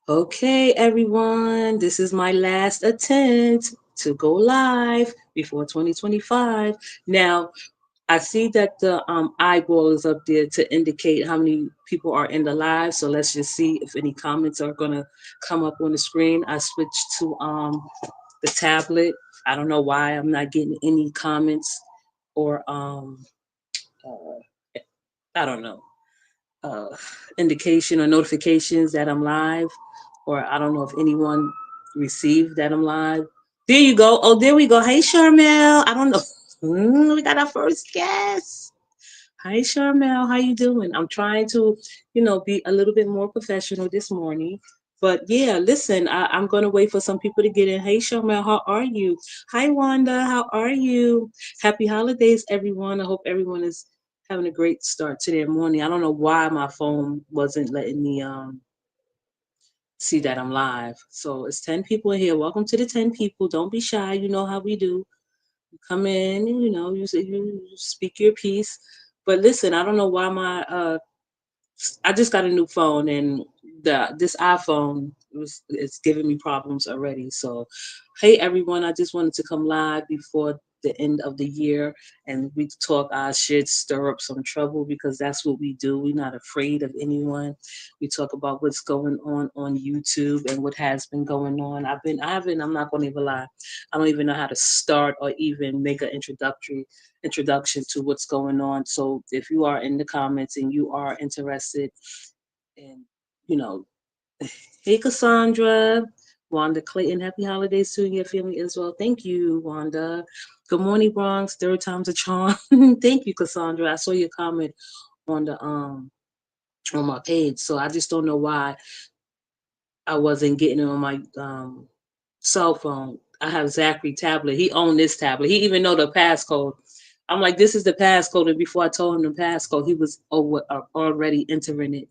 Okay, everyone, this is my last attempt to go live before 2025. Now, I see that the eyeball is up there to indicate how many people are in the live. So let's just see if any comments are gonna come up on the screen. I switched to the tablet. I don't know why I'm not getting any comments or uh, I don't know uh, indication or notifications that I'm live, or I don't know if anyone received that I'm live. There you go. Oh, there we go. Hey, Charmel. I don't know. We got our first guest. Hi, Charmel. How you doing? I'm trying to, be a little bit more professional this morning. But yeah, listen, I'm going to wait for some people to get in. Hey, Charmel, how are you? Hi, Wanda. How are you? Happy holidays, everyone. I hope everyone is having a great start to their morning. I don't know why my phone wasn't letting me see that I'm live. So it's 10 people in here. Welcome to the 10 people. Don't be shy. You know how we do. You come in and you say you speak your piece. But listen, I don't know why I just got a new phone, and this iPhone it's giving me problems already. So, hey everyone, I just wanted to come live before the end of the year, and we talk our shit, stir up some trouble, because that's what we do. We're not afraid of anyone. We talk about what's going on YouTube and what has been going on. I'm not going to even lie. I don't even know how to start or even make an introduction to what's going on. So if you are in the comments and you are interested in, you know, hey Cassandra, Wanda Clayton, happy holidays to you and your family as well. Thank you, Wanda. Good morning, Bronx. Third time's a charm. Thank you, Cassandra. I saw your comment on the on my page, so I just don't know why I wasn't getting it on my cell phone. I have Zachary tablet. He owned this tablet. He even know the passcode. I'm like, this is the passcode. And before I told him the passcode, he was already entering it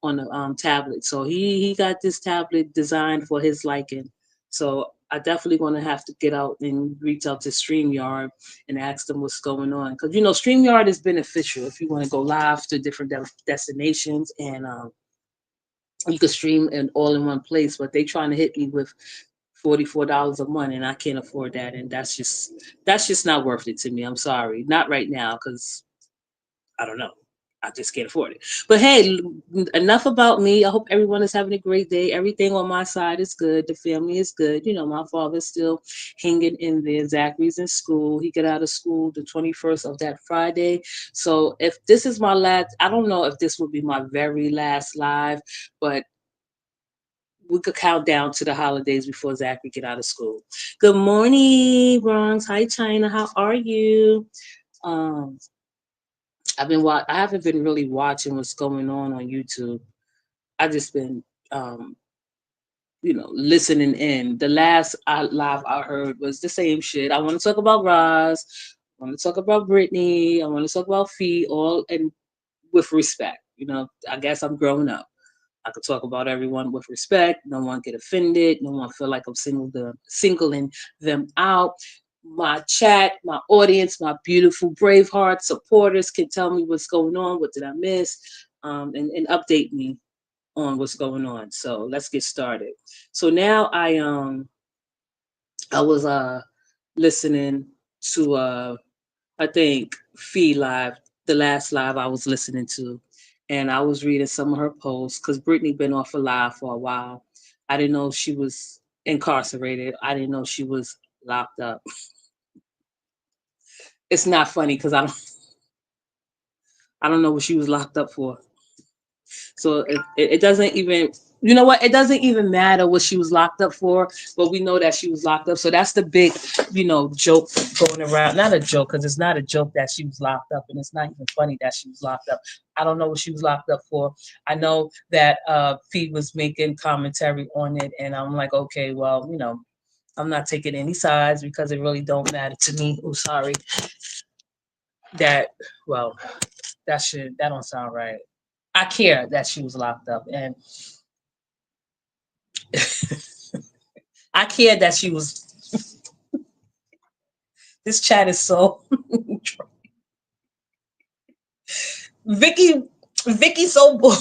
on the tablet. So he got this tablet designed for his liking. So I definitely going to have to get out and reach out to StreamYard and ask them what's going on. Because, StreamYard is beneficial if you want to go live to different destinations, and you could stream in all in one place. But they trying to hit me with $44 a month, and I can't afford that, and that's just not worth it to me. I'm sorry, not right now, because I don't know. I just can't afford it. But hey, enough about me. I hope everyone is having a great day. Everything on my side is good. The family is good. My father's still hanging in there. Zachary's in school. He get out of school the 21st of that Friday. So if this is my last, I don't know if this will be my very last live, but we could count down to the holidays before Zachary get out of school. Good morning, Bronx. Hi, China. How are you? Um, I haven't been really watching what's going on YouTube. I just been listening in. The last live I heard was the same shit. I want to talk about Roz. I want to talk about Britney. I want to talk about Fee, all and with respect. I guess I'm growing up. I could talk about everyone with respect. No one get offended. No one feel like I'm singling them out. My chat, my audience, my beautiful Braveheart supporters can tell me what's going on. What did I miss? And update me on what's going on. So let's get started. So now I was listening to I think Fee live, the last live I was listening to, and I was reading some of her posts because Britney been off a live for a while. I didn't know she was incarcerated. I didn't know she was locked up. It's not funny because I don't know what she was locked up for. So it doesn't even, you know what? It doesn't even matter what she was locked up for, but we know that she was locked up. So that's the big, joke going around. Not a joke, because it's not a joke that she was locked up, and it's not even funny that she was locked up. I don't know what she was locked up for. I know that Fee was making commentary on it, and I'm like, okay, well, I'm not taking any sides because it really don't matter to me. Oh, sorry. That well, that don't sound right. I care that she was locked up, and I care that she was. This chat is so Vicky. Vicky so bored.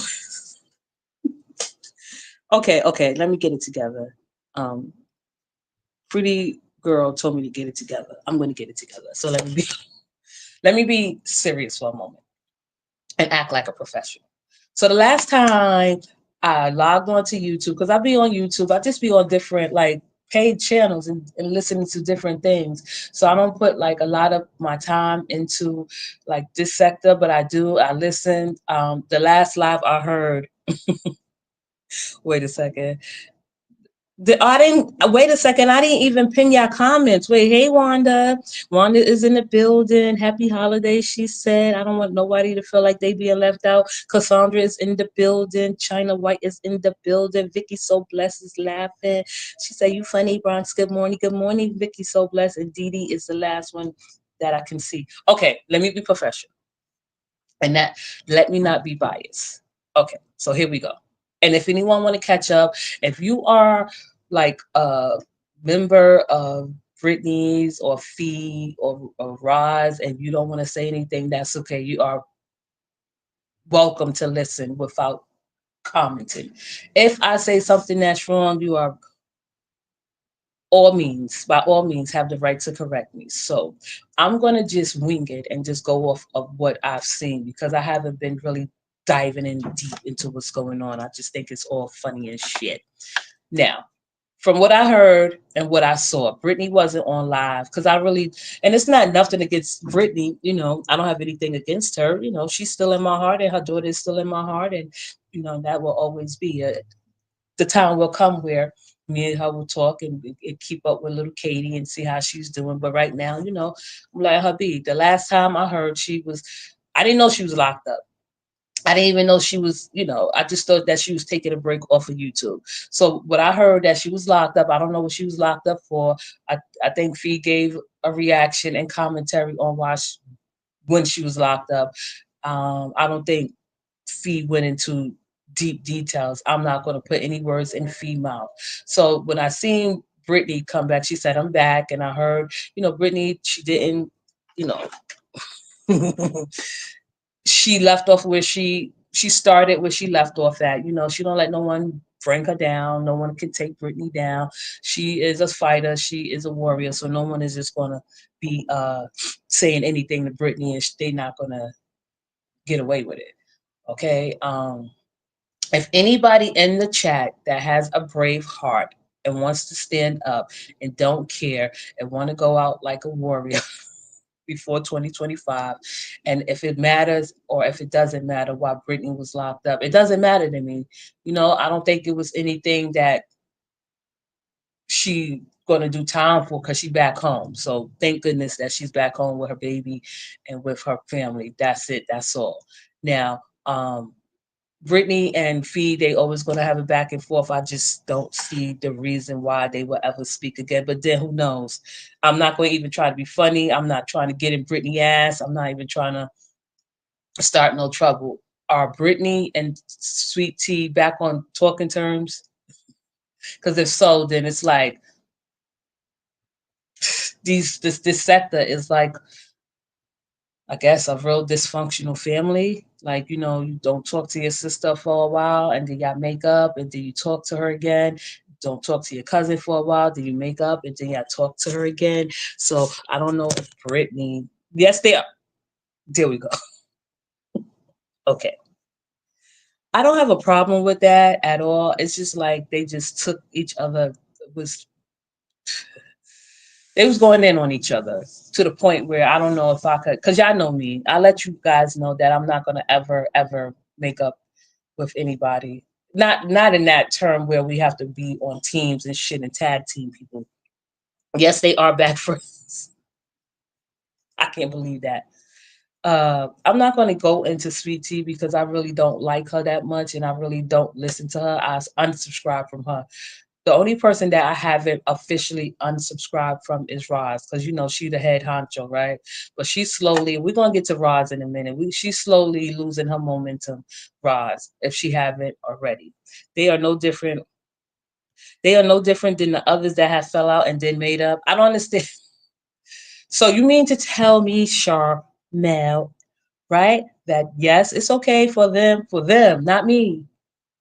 Okay, okay, let me get it together. Um, pretty girl told me to get it together. I'm going to get it together. So let me be serious for a moment and act like a professional. So the last time I logged onto YouTube, because I be on YouTube, I just be on different like paid channels and listening to different things. So I don't put like a lot of my time into like this sector, but I do. I listen. The last live I heard, wait a second. I didn't wait a second. I didn't even pin your comments. Wait, hey Wanda. Wanda is in the building. Happy holidays, she said. I don't want nobody to feel like they being left out. Cassandra is in the building. China White is in the building. Vicky So Blessed is laughing. She said, "You funny, Bronx. Good morning. Good morning, Vicky So Blessed." And Dee Dee is the last one that I can see. Okay, let me be professional and that let me not be biased. Okay, so here we go. And if anyone want to catch up, if you are like a member of Britney's or Fee or Roz and you don't want to say anything, that's okay. You are welcome to listen without commenting. If I say something that's wrong, you are by all means, have the right to correct me. So I'm going to just wing it and just go off of what I've seen because I haven't been really diving in deep into what's going on. I just think it's all funny and shit. Now, from what I heard and what I saw, Britney wasn't on live because I really, and it's not nothing against Britney, I don't have anything against her. She's still in my heart and her daughter is still in my heart. And, that will always be the time will come where me and her will talk and keep up with little Katie and see how she's doing. But right now, I'm like her be. The last time I heard I didn't know she was locked up. I didn't even know she was, I just thought that she was taking a break off of YouTube. So what I heard that she was locked up, I don't know what she was locked up for. I think Fee gave a reaction and commentary on when she was locked up. I don't think Fee went into deep details. I'm not going to put any words in Fee mouth. So when I seen Britney come back, she said, "I'm back," and I heard, Britney, she didn't, you know, she left off where she started where she left off at. She don't let no one bring her down. No one can take Britney down. She is a fighter. She is a warrior. So no one is just gonna be saying anything to Britney, and they're not gonna get away with it. Okay. If anybody in the chat that has a brave heart and wants to stand up and don't care and want to go out like a warrior before 2025, and if it matters or if it doesn't matter why Britney was locked up, it doesn't matter to me. I don't think it was anything that she gonna do time for because she back home. So thank goodness that she's back home with her baby and with her family. That's it. That's all. Now, Brittany and Fee, they always going to have a back and forth. I just don't see the reason why they will ever speak again. But then who knows? I'm not going to even try to be funny. I'm not trying to get in Brittany ass. I'm not even trying to start no trouble. Are Brittany and Sweet Tea back on talking terms? Because if so, then it's like this sector is like, I guess, a real dysfunctional family. Like, you don't talk to your sister for a while and then y'all make up and then you talk to her again. Don't talk to your cousin for a while, then you make up and then y'all talk to her again. So I don't know if Brittany, yes, they are. There we go. Okay. I don't have a problem with that at all. It's just like they just took each other, was they was going in on each other to the point where I don't know if I could, because y'all know me. I let you guys know that I'm not gonna ever make up with anybody. Not in that term where we have to be on teams and shit and tag team people. Yes, they are back friends. I can't believe that. I'm not going to go into Sweet Tea because I really don't like her that much and I really don't listen to her. I unsubscribe from her. The only person that I haven't officially unsubscribed from is Roz, because she the head honcho, right? But she's slowly. We're gonna get to Roz in a minute. She's slowly losing her momentum, Roz, if she haven't already. They are no different. They are no different than the others that have fell out and then made up. I don't understand. So you mean to tell me, Mel, right? That yes, it's okay for them, not me,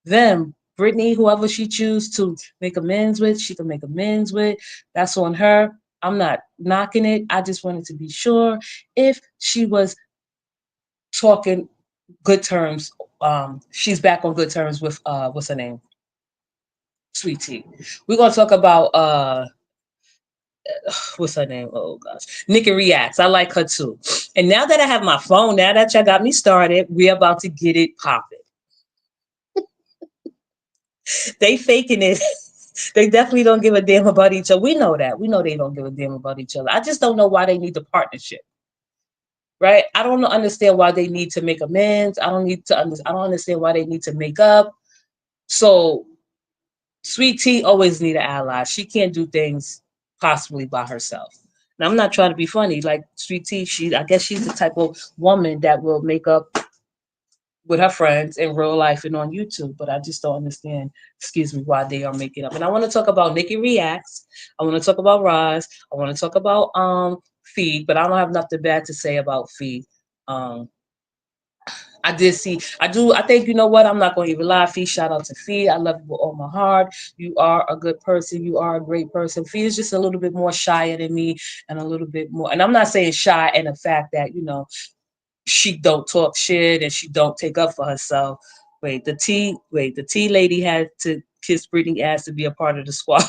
them. Britney, whoever she choose to make amends with, she can make amends with. That's on her. I'm not knocking it. I just wanted to be sure if she was talking good terms. She's back on good terms with what's her name? Sweet Tea. We're gonna talk about what's her name? Oh gosh. Nikki Reacts. I like her too. And now that I have my phone, now that y'all got me started, we're about to get it popping. They faking it. They definitely don't give a damn about each other. We know that. We know they don't give a damn about each other. I just don't know why they need the partnership. Right? I don't understand why they need to make amends. I don't understand why they need to make up. So Sweet Tea always need an ally. She can't do things possibly by herself. And I'm not trying to be funny. Like Sweet Tea, I guess she's the type of woman that will make up with her friends in real life and on YouTube. But I just don't understand, excuse me, why they are making up. And I want to talk about Nikki Reacts. I want to talk about Roz. I want to talk about Feed, but I don't have nothing bad to say about Feed. Um, I did see, I think, you know what? I'm not going to even lie. Fee, shout out to Fee. I love you with all my heart. You are a good person. You are a great person. Fee is just a little bit more shyer than me and a little bit more. And I'm not saying shy in the fact that, she don't talk shit and she don't take up for herself. The T lady had to kiss Britney ass to be a part of the squad.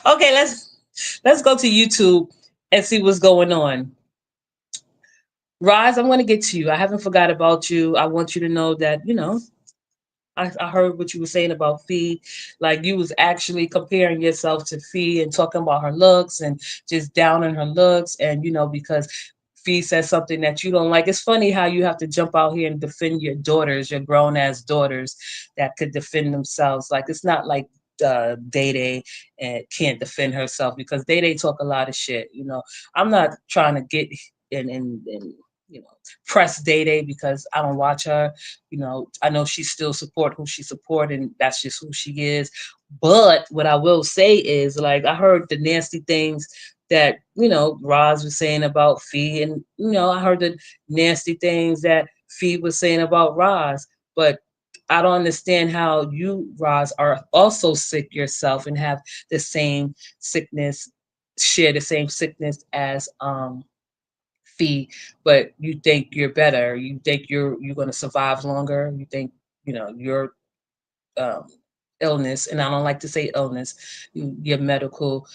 Okay, let's go to YouTube and see what's going on. Roz, I'm going to get to you. I haven't forgot about you. I want you to know that, I heard what you were saying about Fee. Like you was actually comparing yourself to Fee and talking about her looks and just downing her looks. And, because Fee says something that you don't like. It's funny how you have to jump out here and defend your daughters, your grown ass daughters that could defend themselves. Like it's not like Day Day can't defend herself because Day Day talk a lot of shit. I'm not trying to get in you know press Day Day because I don't watch her. I know she still support who she support, and that's just who she is. But what I will say is, like, I heard the nasty things that Roz was saying about Fee, and I heard the nasty things that Fee was saying about Roz. But I don't understand how you, Roz, are also sick yourself and have the same sickness, share the same sickness as Fee, but you think you're better. You think you're going to survive longer. You think your um, illness, and I don't like to say illness, your medical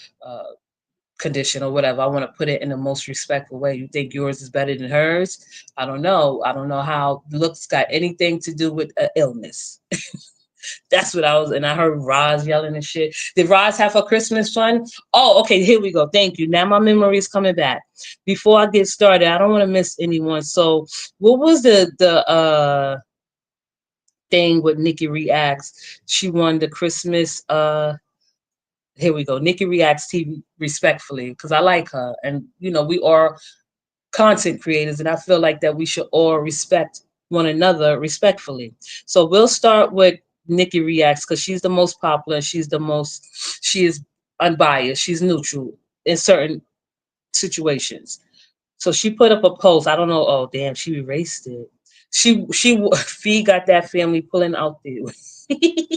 condition or whatever. I want to put it in the most respectful way. You think yours is better than hers? I don't know. I don't know how looks got anything to do with an illness. That's what I was, and I heard Roz yelling and shit. Did Roz have her Christmas fun? Oh, okay, here we go. Thank you. Now my memory is coming back. Before I get started, I don't want to miss anyone. So, what was the thing with Nikki Reacts? She won the Christmas. Here we go. Nikki Reacts TV respectfully because I like her, and we are content creators, and I feel like that we should all respect one another respectfully. So we'll start with Nikki Reacts because she's the most popular. She is unbiased. She's neutral in certain situations. So she put up a post. I don't know. Oh damn, she erased it. Fee got that family pulling out there.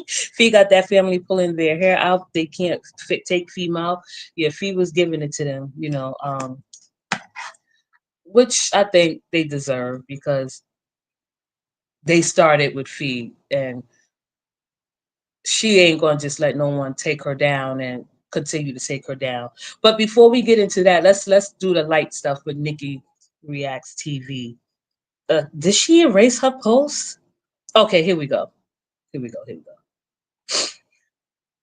Fee got that family pulling their hair out. They can't take Fee out. Yeah, Fee was giving it to them. Which I think they deserve because they started with Fee, and she ain't gonna just let no one take her down and continue to take her down. But before we get into that, let's do the light stuff with Nikki Reacts TV. Did she erase her post? Okay, here we go. Here we go. Here we go.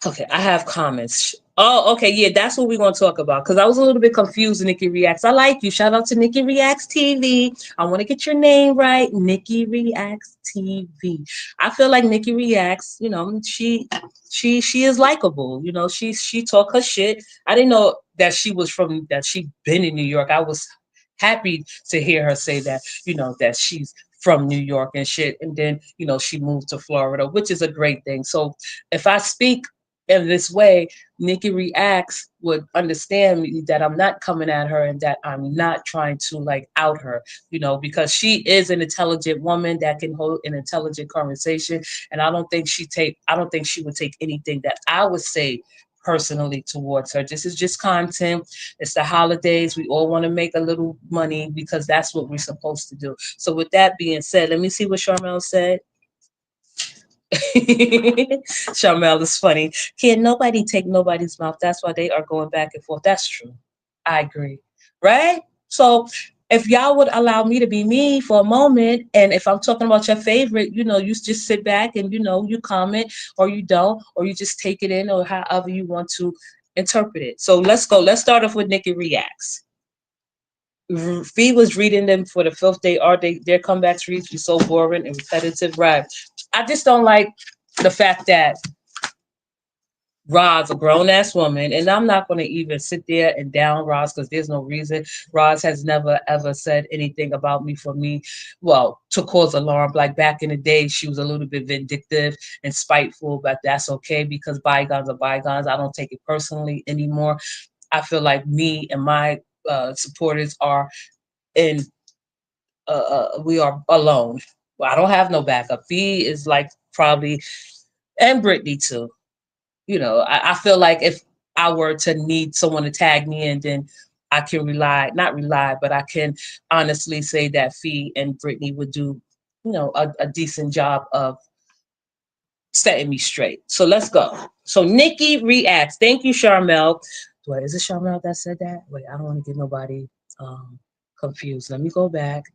Okay, I have comments. Oh, okay, yeah, that's what we're gonna talk about. Cause I was a little bit confused. Nikki Reacts. I like you. Shout out to Nikki Reacts TV. I want to get your name right. Nikki Reacts TV. I feel like Nikki Reacts. She is likable. She talk her shit. I didn't know that she been in New York. I was happy to hear her say that. That she's from New York and shit. And then she moved to Florida, which is a great thing. So if I speak in this way, Nikki Reacts would understand me that I'm not coming at her and that I'm not trying to like out her, because she is an intelligent woman that can hold an intelligent conversation. And I don't think she would take anything that I would say personally towards her. This is just content. It's the holidays. We all want to make a little money because that's what we're supposed to do. So with that being said, let me see what Charmel said. Sharmel is funny. Can nobody take nobody's mouth? That's why they are going back and forth. That's true. I agree. Right? So if y'all would allow me to be me for a moment, and if I'm talking about your favorite, you just sit back and you comment or you don't, or you just take it in or however you want to interpret it. So let's go. Let's start off with Nikki Reacts. Fee was reading them for the fifth day. Their comebacks reads be so boring and repetitive? Right. I just don't like the fact that Roz, a grown ass woman, and I'm not going to even sit there and down Roz because there's no reason. Roz has never ever said anything about me for me, well, to cause alarm. Like back in the day, she was a little bit vindictive and spiteful, but that's okay because bygones are bygones. I don't take it personally anymore. I feel like me and my supporters are in we are alone. Well, I don't have no backup. Fee is like probably, and Britney too. I feel like if I were to need someone to tag me in, then I can not rely, but I can honestly say that Fee and Britney would do, a decent job of setting me straight. So let's go. So Nikki Reacts. Thank you, Charmel. Wait, is it Charmel that said that? Wait, I don't want to get nobody um, confused. Let me go back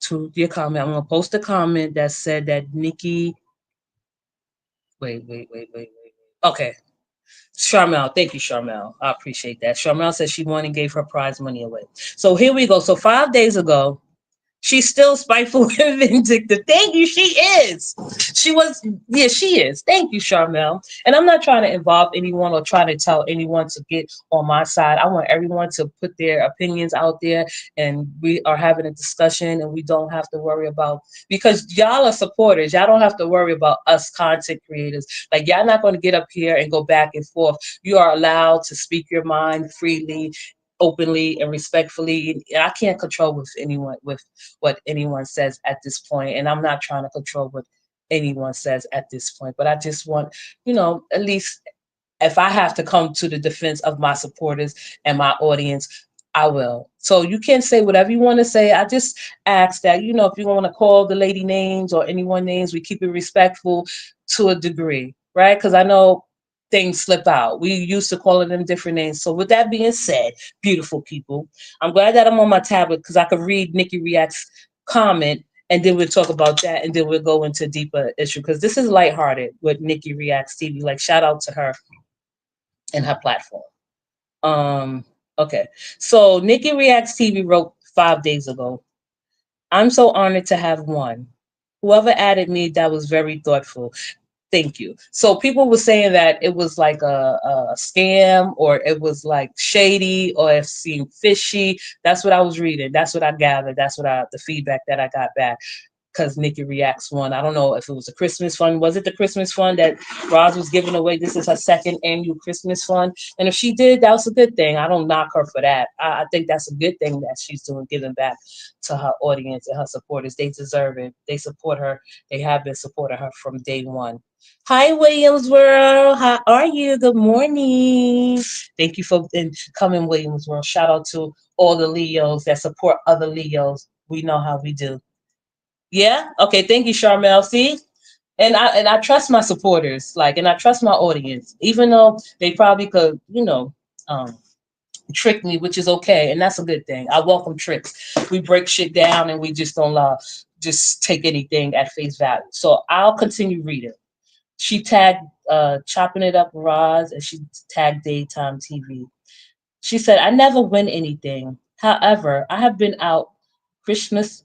to your comment. I'm gonna post a comment that said that Nikki. Wait. Okay, Charmel, thank you, Charmel. I appreciate that. Charmel says she won and gave her prize money away. So here we go. So 5 days ago, she's still spiteful and vindictive. Thank you. She is. She was, yeah, she is. Thank you, Charmel. And I'm not trying to involve anyone or try to tell anyone to get on my side. I want everyone to put their opinions out there and we are having a discussion and we don't have to worry about, because y'all are supporters. Y'all don't have to worry about us content creators. Like, y'all not going to get up here and go back and forth. You are allowed to speak your mind freely, openly and respectfully. I can't control what anyone says at this point, and I'm not trying to control what anyone says at this point. But I just want, at least if I have to come to the defense of my supporters and my audience, I will. So you can say whatever you want to say. I just ask that, if you want to call the lady names or anyone names, we keep it respectful to a degree, right? Because I know things slip out. We used to calling them different names. So with that being said, beautiful people, I'm glad that I'm on my tablet because I could read Nikki React's comment and then we'll talk about that and then we'll go into deeper issue because this is lighthearted with Nikki Reacts TV. Like, shout out to her and her platform. Um, okay. So Nikki Reacts TV wrote 5 days ago. I'm so honored to have won. Whoever added me, that was very thoughtful. Thank you. So people were saying that it was like a scam or it was like shady or it seemed fishy. That's what I was reading. That's what I gathered. The feedback that I got back because Nikki Reacts won. I don't know if it was a Christmas fund. Was it the Christmas fund that Roz was giving away? This is her second annual Christmas fund. And if she did, that was a good thing. I don't knock her for that. I think that's a good thing that she's doing, giving back to her audience and her supporters. They deserve it. They support her. They have been supporting her from day one. Hi, Williams World. How are you? Good morning. Thank you for coming, Williams World. Shout out to all the Leos that support other Leos. We know how we do. Yeah. Okay. Thank you, Charmel. See, and I trust my supporters, like, and I trust my audience, even though they probably could, um, trick me, which is okay, and that's a good thing. I welcome tricks. We break shit down, and we just don't just take anything at face value. So I'll continue reading. She tagged chopping it up Roz, and she tagged daytime TV. She said, "I never win anything. However, I have been out Christmas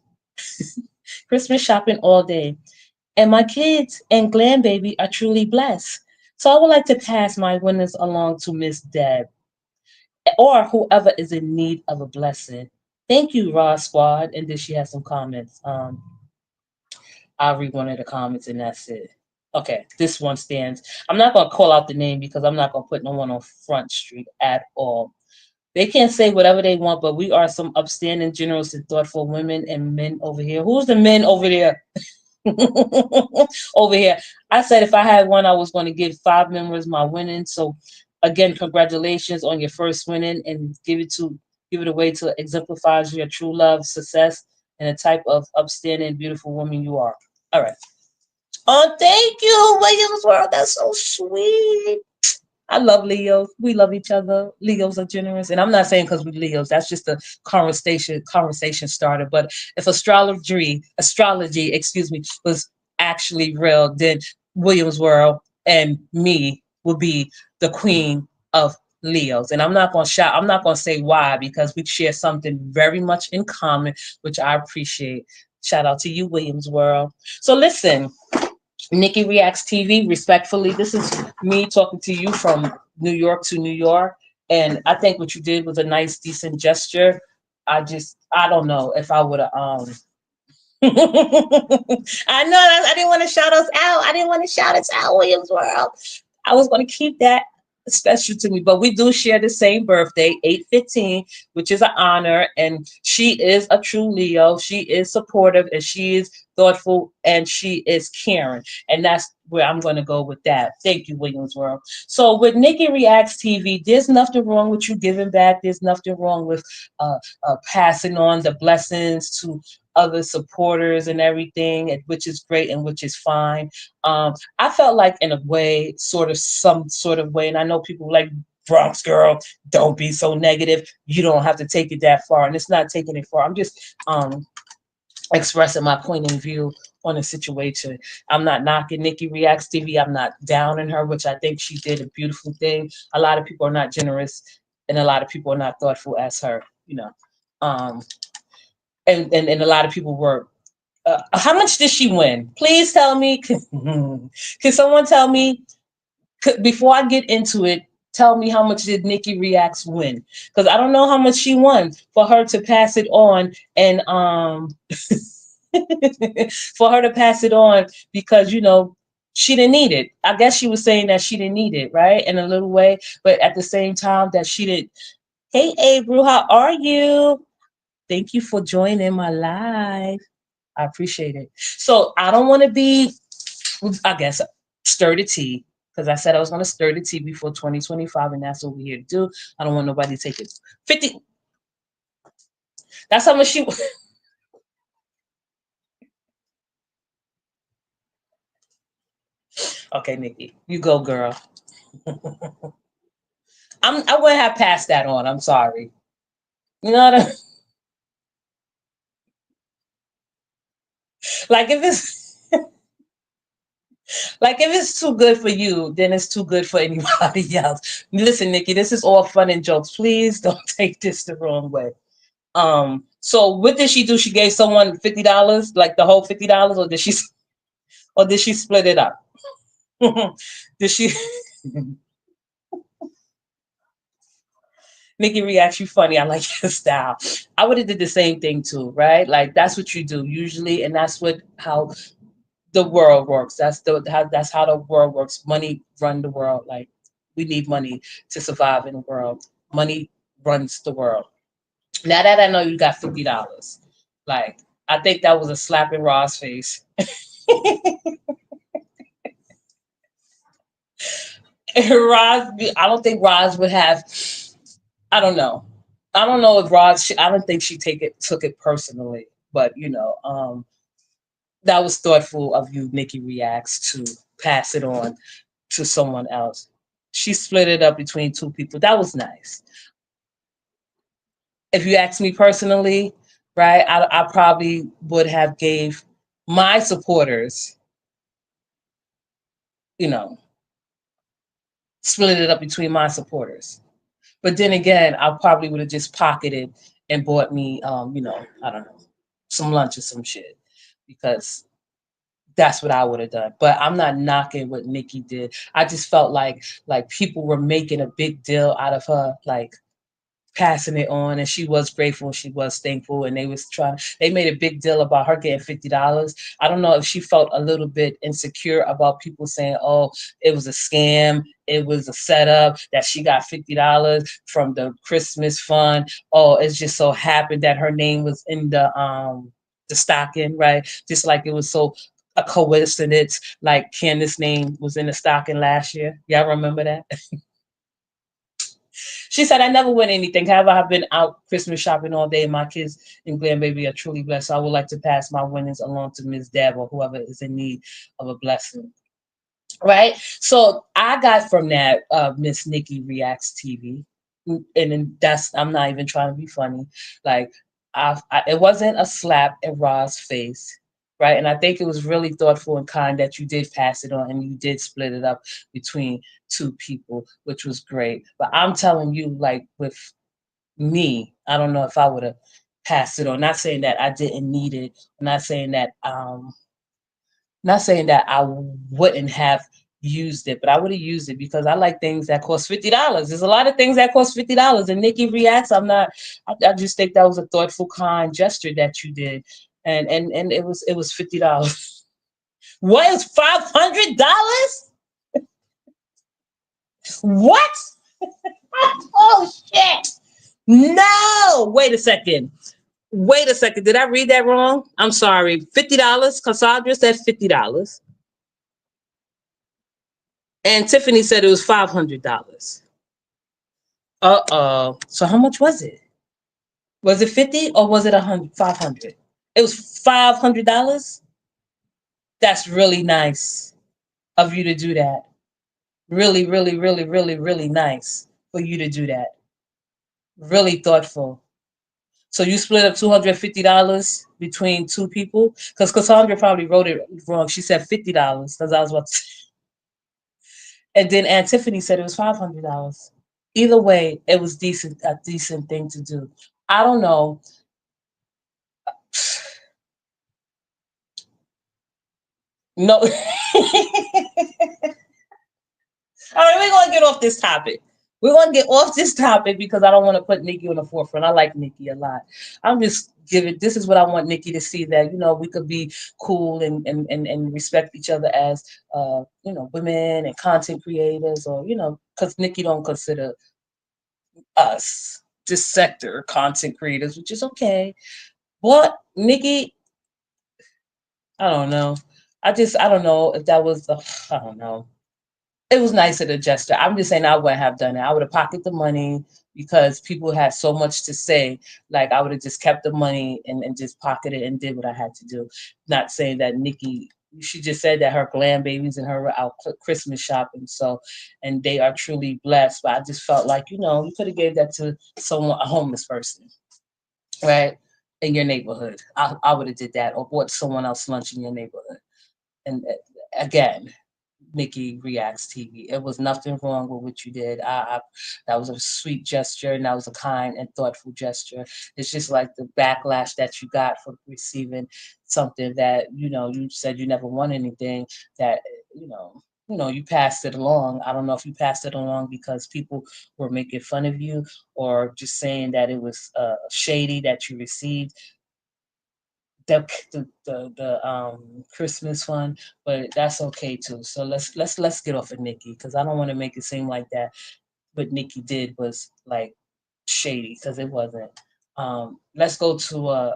Christmas shopping all day. And my kids and grandbaby are truly blessed. So I would like to pass my winners along to Miss Deb or whoever is in need of a blessing. Thank you, Raw Squad." And then she has some comments. I'll read one of the comments and that's it. Okay, this one stands. I'm not gonna call out the name because I'm not gonna put no one on Front Street at all. They can say whatever they want, but we are some upstanding, generous, and thoughtful women and men over here. Who's the men over there? Over here. I said if I had one, I was going to give 5 members my winning. So again, congratulations on your first winning and give it away to exemplifies your true love, success, and the type of upstanding, beautiful woman you are. All right. Oh, thank you, Williams World. That's so sweet. I love Leos. We love each other. Leos are generous, and I'm not saying because we're Leos. That's just a conversation starter. But if excuse me, was actually real, then Williams World and me would be the queen of Leos. And I'm not gonna shout. I'm not gonna say why because we share something very much in common, which I appreciate. Shout out to you, Williams World. So listen. Nikki Reacts TV, respectfully, this is me talking to you from New York to New York. And I think what you did was a nice, decent gesture. I don't know if I would have, I know I didn't want to shout us out. I didn't want to shout us out, Williams World. I was going to keep that special to me, but we do share the same birthday, 8/15, which is an honor. And she is a true Leo. She is supportive and she is thoughtful and she is caring. And that's where I'm going to go with that. Thank you, Williams World. So with Nikki Reacts TV, there's nothing wrong with you giving back. There's nothing wrong with passing on the blessings to other supporters and everything, which is great and which is fine. I felt like in a way, some sort of way, and I know people like Bronx girl, don't be so negative. You don't have to take it that far, and it's not taking it far. I'm just expressing my point of view on the situation. I'm not knocking Nikki Reacts TV. I'm not downing her, which I think she did a beautiful thing. A lot of people are not generous, and a lot of people are not thoughtful as her. Um, and a lot of people were. How much did she win? Please tell me. Can someone tell me before I get into it? Tell me how much did Nikki Reacts win? Because I don't know how much she won for her to pass it on and for her to pass it on because she didn't need it. I guess she was saying that she didn't need it, right? In a little way, but at the same time that she didn't. Hey, April, how are you? Thank you for joining my live. I appreciate it. So I don't want to be, I guess, stir the tea because I said I was going to stir the tea before 2025, and that's what we're here to do. I don't want nobody to take it. 50. That's how much she. Okay, Nikki, you go, girl. I wouldn't have passed that on. I'm sorry. You know what I like if it's like if it's too good for you, then it's too good for anybody else. Listen, Nikki, this is all fun and jokes. Please don't take this the wrong way. So what did she do? She gave someone $50, like the whole $50, or did she split it up? Did she Nikki reacts you funny? I like your style. I would have did the same thing too, right? Like that's what you do usually, and that's what how the world works. That's how the world works. Money run the world. Like we need money to survive in the world. Money runs the world. Now that I know you got $50, like I think that was a slap in Ra's face. Roz, I don't think Roz would have. I don't know. I don't know if Roz. I don't think she took it personally, but that was thoughtful of you. Nikki reacts to pass it on to someone else. She split it up between two people. That was nice. If you ask me personally, right, I probably would have gave my supporters, you know, split it up between my supporters. But then again, I probably would have just pocketed and bought me, I don't know, some lunch or some shit because that's what I would have done. But I'm not knocking what Nikki did. I just felt like people were making a big deal out of her, like passing it on, and she was grateful, she was thankful, and they made a big deal about her getting $50. I don't know if she felt a little bit insecure about people saying, oh, it was a scam, it was a setup, that she got $50 from the Christmas fund. Oh, it's just so happened that her name was in the stocking, right? Just like it was so a coincidence, like Candace's name was in the stocking last year. Y'all remember that? She said, I never win anything. However, I've been out Christmas shopping all day, and my kids and grandbaby are truly blessed. So I would like to pass my winnings along to Ms. Deb or whoever is in need of a blessing. Right? So I got from that Miss Nikki Reacts TV. And then that's, I'm not even trying to be funny. Like, it wasn't a slap in Ra's face. Right. And I think it was really thoughtful and kind that you did pass it on and you did split it up between two people, which was great. But I'm telling you, like with me, I don't know if I would have passed it on. Not saying that I didn't need it. Not saying that I wouldn't have used it, but I would have used it because I like things that cost $50. There's a lot of things that cost $50. And Nikki Reacts, I'm not. I just think that was a thoughtful, kind gesture that you did, and it was $50. What is $500? What? Oh shit! No! Wait a second. Wait a second. Did I read that wrong? I'm sorry. $50. Cassandra said $50. And Tiffany said it was $500. Uh-oh. So how much was it? Was it 50 or was it 100, 500? It was $500. That's really nice of you to do that. Really, really, really, really, really nice for you to do that. Really thoughtful. So you split up $250 between two people? Because Cassandra probably wrote it wrong. She said $50 because I was about to. And then Aunt Tiffany said it was $500. Either way, it was a decent thing to do. I don't know. No. All right, we're gonna get off this topic. We're gonna get off this topic because I don't want to put Nikki on the forefront. I like Nikki a lot. I'm just giving this is what I want Nikki to see, that we could be cool and respect each other as women and content creators, or because Nikki don't consider us this sector content creators, which is okay. But Nikki, I don't know. I don't know if that was the I don't know. It was nice of the gesture. I'm just saying I wouldn't have done it. I would have pocketed the money because people had so much to say. Like I would have just kept the money and just pocketed and did what I had to do. Not saying that Nikki, she just said that her grandbabies and her were out Christmas shopping. So, and they are truly blessed. But I just felt like, you could have gave that to someone, a homeless person, right? In your neighborhood. I would have did that or bought someone else lunch in your neighborhood. And again, Nikki Reacts TV. It was nothing wrong with what you did. That was a sweet gesture, and that was a kind and thoughtful gesture. It's just like the backlash that you got for receiving something that you said you never won anything. That you passed it along. I don't know if you passed it along because people were making fun of you, or just saying that it was shady that you received the Christmas fund, but that's okay too. So let's get off of Nikki because I don't want to make it seem like that what Nikki did was like shady because it wasn't. Let's go to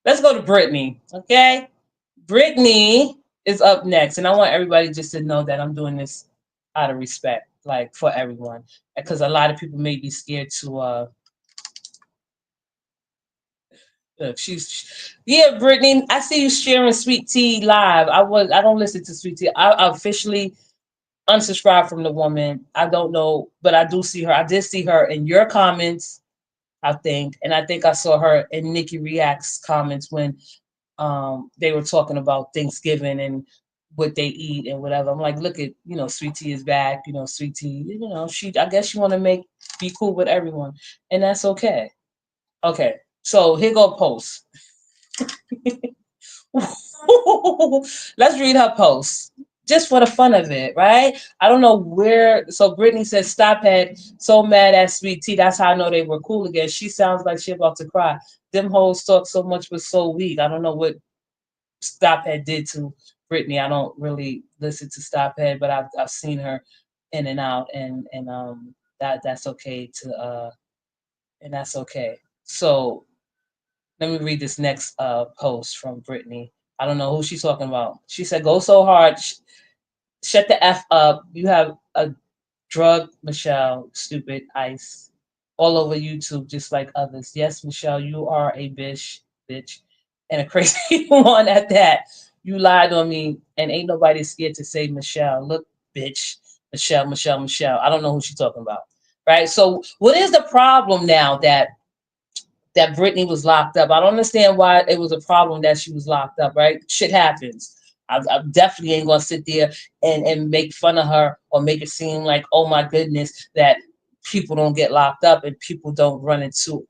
let's go to Britney. Okay, Britney is up next, and I want everybody just to know that I'm doing this out of respect, like for everyone, because a lot of people may be scared to she's yeah, Brittany. I see you sharing Sweet Tea live. I don't listen to Sweet Tea. I officially unsubscribed from the woman. I don't know, but I do see her. I did see her in your comments, I think, and I think I saw her in Nikki Reacts comments when they were talking about Thanksgiving and what they eat and whatever. I'm like, look at Sweet Tea is back. Sweet Tea. She. I guess she want to be cool with everyone, and that's okay. Okay, so here go post. Let's read her post. just for the fun of it, right? I don't know where. So Brittany says, "Stop had so mad at Sweet Tea. That's how I know they were cool again." She sounds like she about to cry. Them hoes talk so much but so weak. I don't know what Stophead did to Britney. I don't really listen to Stophead, but I've seen her in and out, and that's okay to and that's okay. So let me read this next post from Britney. I don't know who she's talking about. She said, "Go so hard, shut the f up. You have a drug, Michelle, stupid ice, all over YouTube, just like others. Yes, Michelle, you are a bitch, and a crazy one at that. You lied on me, and ain't nobody scared to say Michelle. Look, bitch, Michelle. I don't know who she's talking about, right? So, what is the problem now that Brittany was locked up? I don't understand why it was a problem that she was locked up, right? Shit happens. I definitely ain't gonna sit there and make fun of her or make it seem like, oh my goodness, that people don't get locked up and people don't run into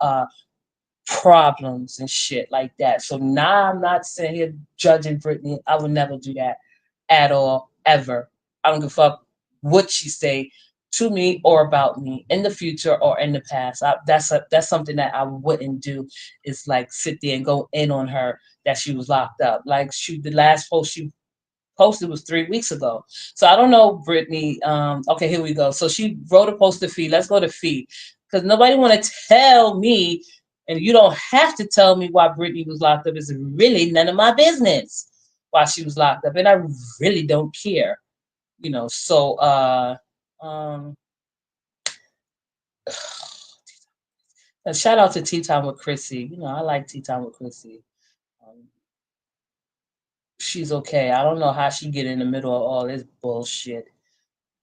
problems and shit like that. So now I'm not sitting here judging Brittany. I would never do that at all, ever. I don't give a fuck what she say to me or about me in the future or in the past. That's something that I wouldn't do. Is like sit there and go in on her that she was locked up. Like the last post she posted was 3 weeks ago. So I don't know, Brittany. Okay, here we go. So she wrote a post to feed. Let's go to feed because nobody want to tell me, and you don't have to tell me why Brittany was locked up. It's really none of my business why she was locked up, and I really don't care. So um, a shout out to Tea Time with Chrissy. I like Tea Time with Chrissy. Um, she's okay. I don't know how she get in the middle of all this bullshit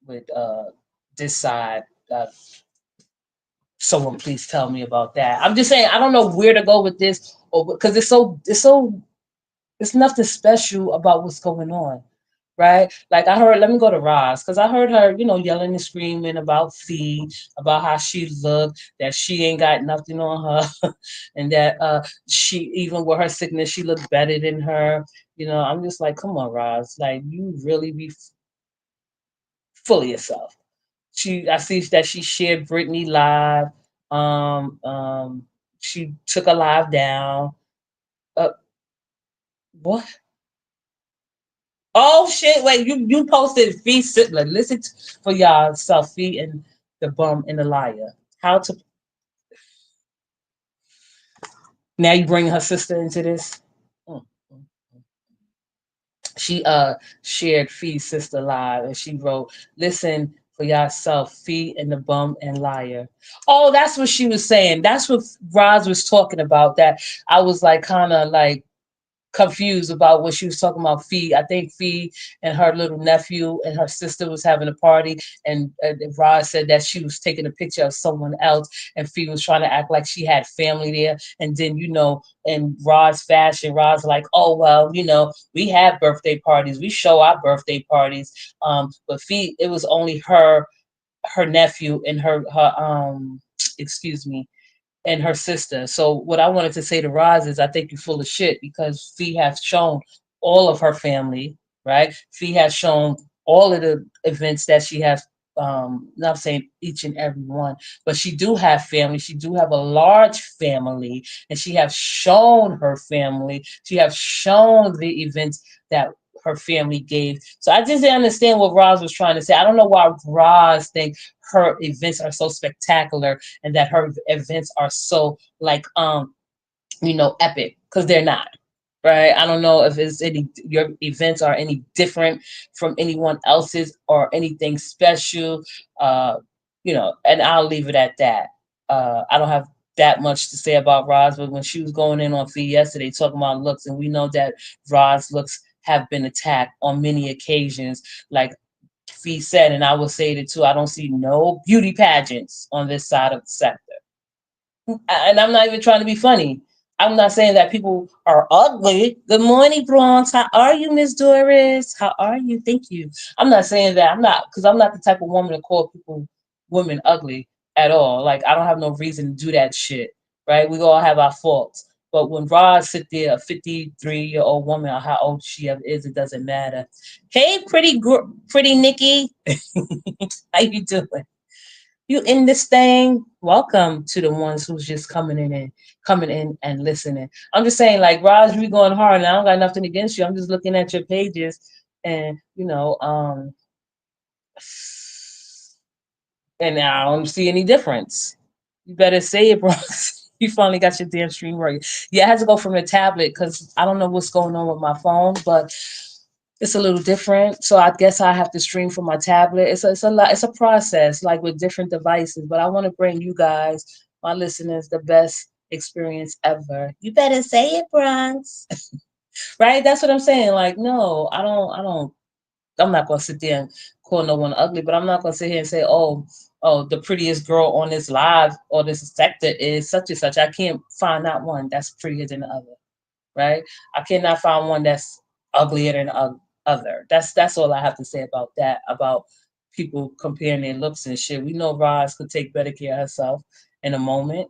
with this side. Someone please tell me about that. I'm just saying I don't know where to go with this, or because it's nothing special about what's going on, right? Like I heard, let me go to Roz because I heard her, yelling and screaming about Fee, about how she looked, that she ain't got nothing on her, and that she even with her sickness she looked better than her. I'm just like, come on, Roz, like you really be full of yourself. I see that she shared Britney live. Um, um, she took a live down. Uh, what? Oh shit! Wait, you posted feet. Listen for y'all self feet and the bum and the liar. How to now you bring her sister into this? Mm, mm, mm. She shared Fee's sister live and she wrote, "Listen for yourself, Fee and the bum and liar." Oh, that's what she was saying. That's what Roz was talking about. That I was like kind of like confused about what she was talking about. Fee, I think Fee and her little nephew and her sister was having a party, and Rod said that she was taking a picture of someone else, and Fee was trying to act like she had family there. And then in Rod's fashion, Rod's like, "Oh well, we have birthday parties, we show our birthday parties." But Fee, it was only her nephew and her excuse me, and her sister. So what I wanted to say to Roz is I think you're full of shit because Fee has shown all of her family, right? Fee has shown all of the events that she has. Not saying each and every one, but she do have family. She do have a large family, and she have shown her family. She have shown the events that her family gave. So I just didn't understand what Roz was trying to say. I don't know why Roz think her events are so spectacular and that her events are so like epic because they're not, right? I don't know if it's any your events are any different from anyone else's or anything special, uh and I'll leave it at that. I don't have that much to say about Roz, but when she was going in on Fee yesterday talking about looks, and we know that Roz looks have been attacked on many occasions, like Fee said, and I will say it too, I don't see no beauty pageants on this side of the sector. And I'm not even trying to be funny. I'm not saying that people are ugly. Good morning, Bronx. How are you, Miss Doris? How are you? Thank you. I'm not saying that. I'm not, because I'm not the type of woman to call women ugly at all. Like, I don't have no reason to do that shit, right? We all have our faults. But when Roz sit there, a 53-year-old woman, or how old she ever is, it doesn't matter. Hey, pretty Nikki, how you doing? You in this thing? Welcome to the ones who's just coming in and listening. I'm just saying, like Roz, you going hard, and I don't got nothing against you. I'm just looking at your pages, and and I don't see any difference. You better say it, bro. You finally got your damn stream working. Yeah, I had to go from the tablet because I don't know what's going on with my phone, but it's a little different. So I guess I have to stream from my tablet. It's a lot. It's a process, like with different devices. But I want to bring you guys, my listeners, the best experience ever. You better say it, Bronx. Right? That's what I'm saying. Like, no, I don't. I'm not gonna sit there and call no one ugly, but I'm not gonna sit here and say, oh, the prettiest girl on this live or this sector is such and such. I can't find that one that's prettier than the other, right? I cannot find one that's uglier than the other. That's all I have to say about that. About people comparing their looks and shit. We know Roz could take better care of herself in a moment.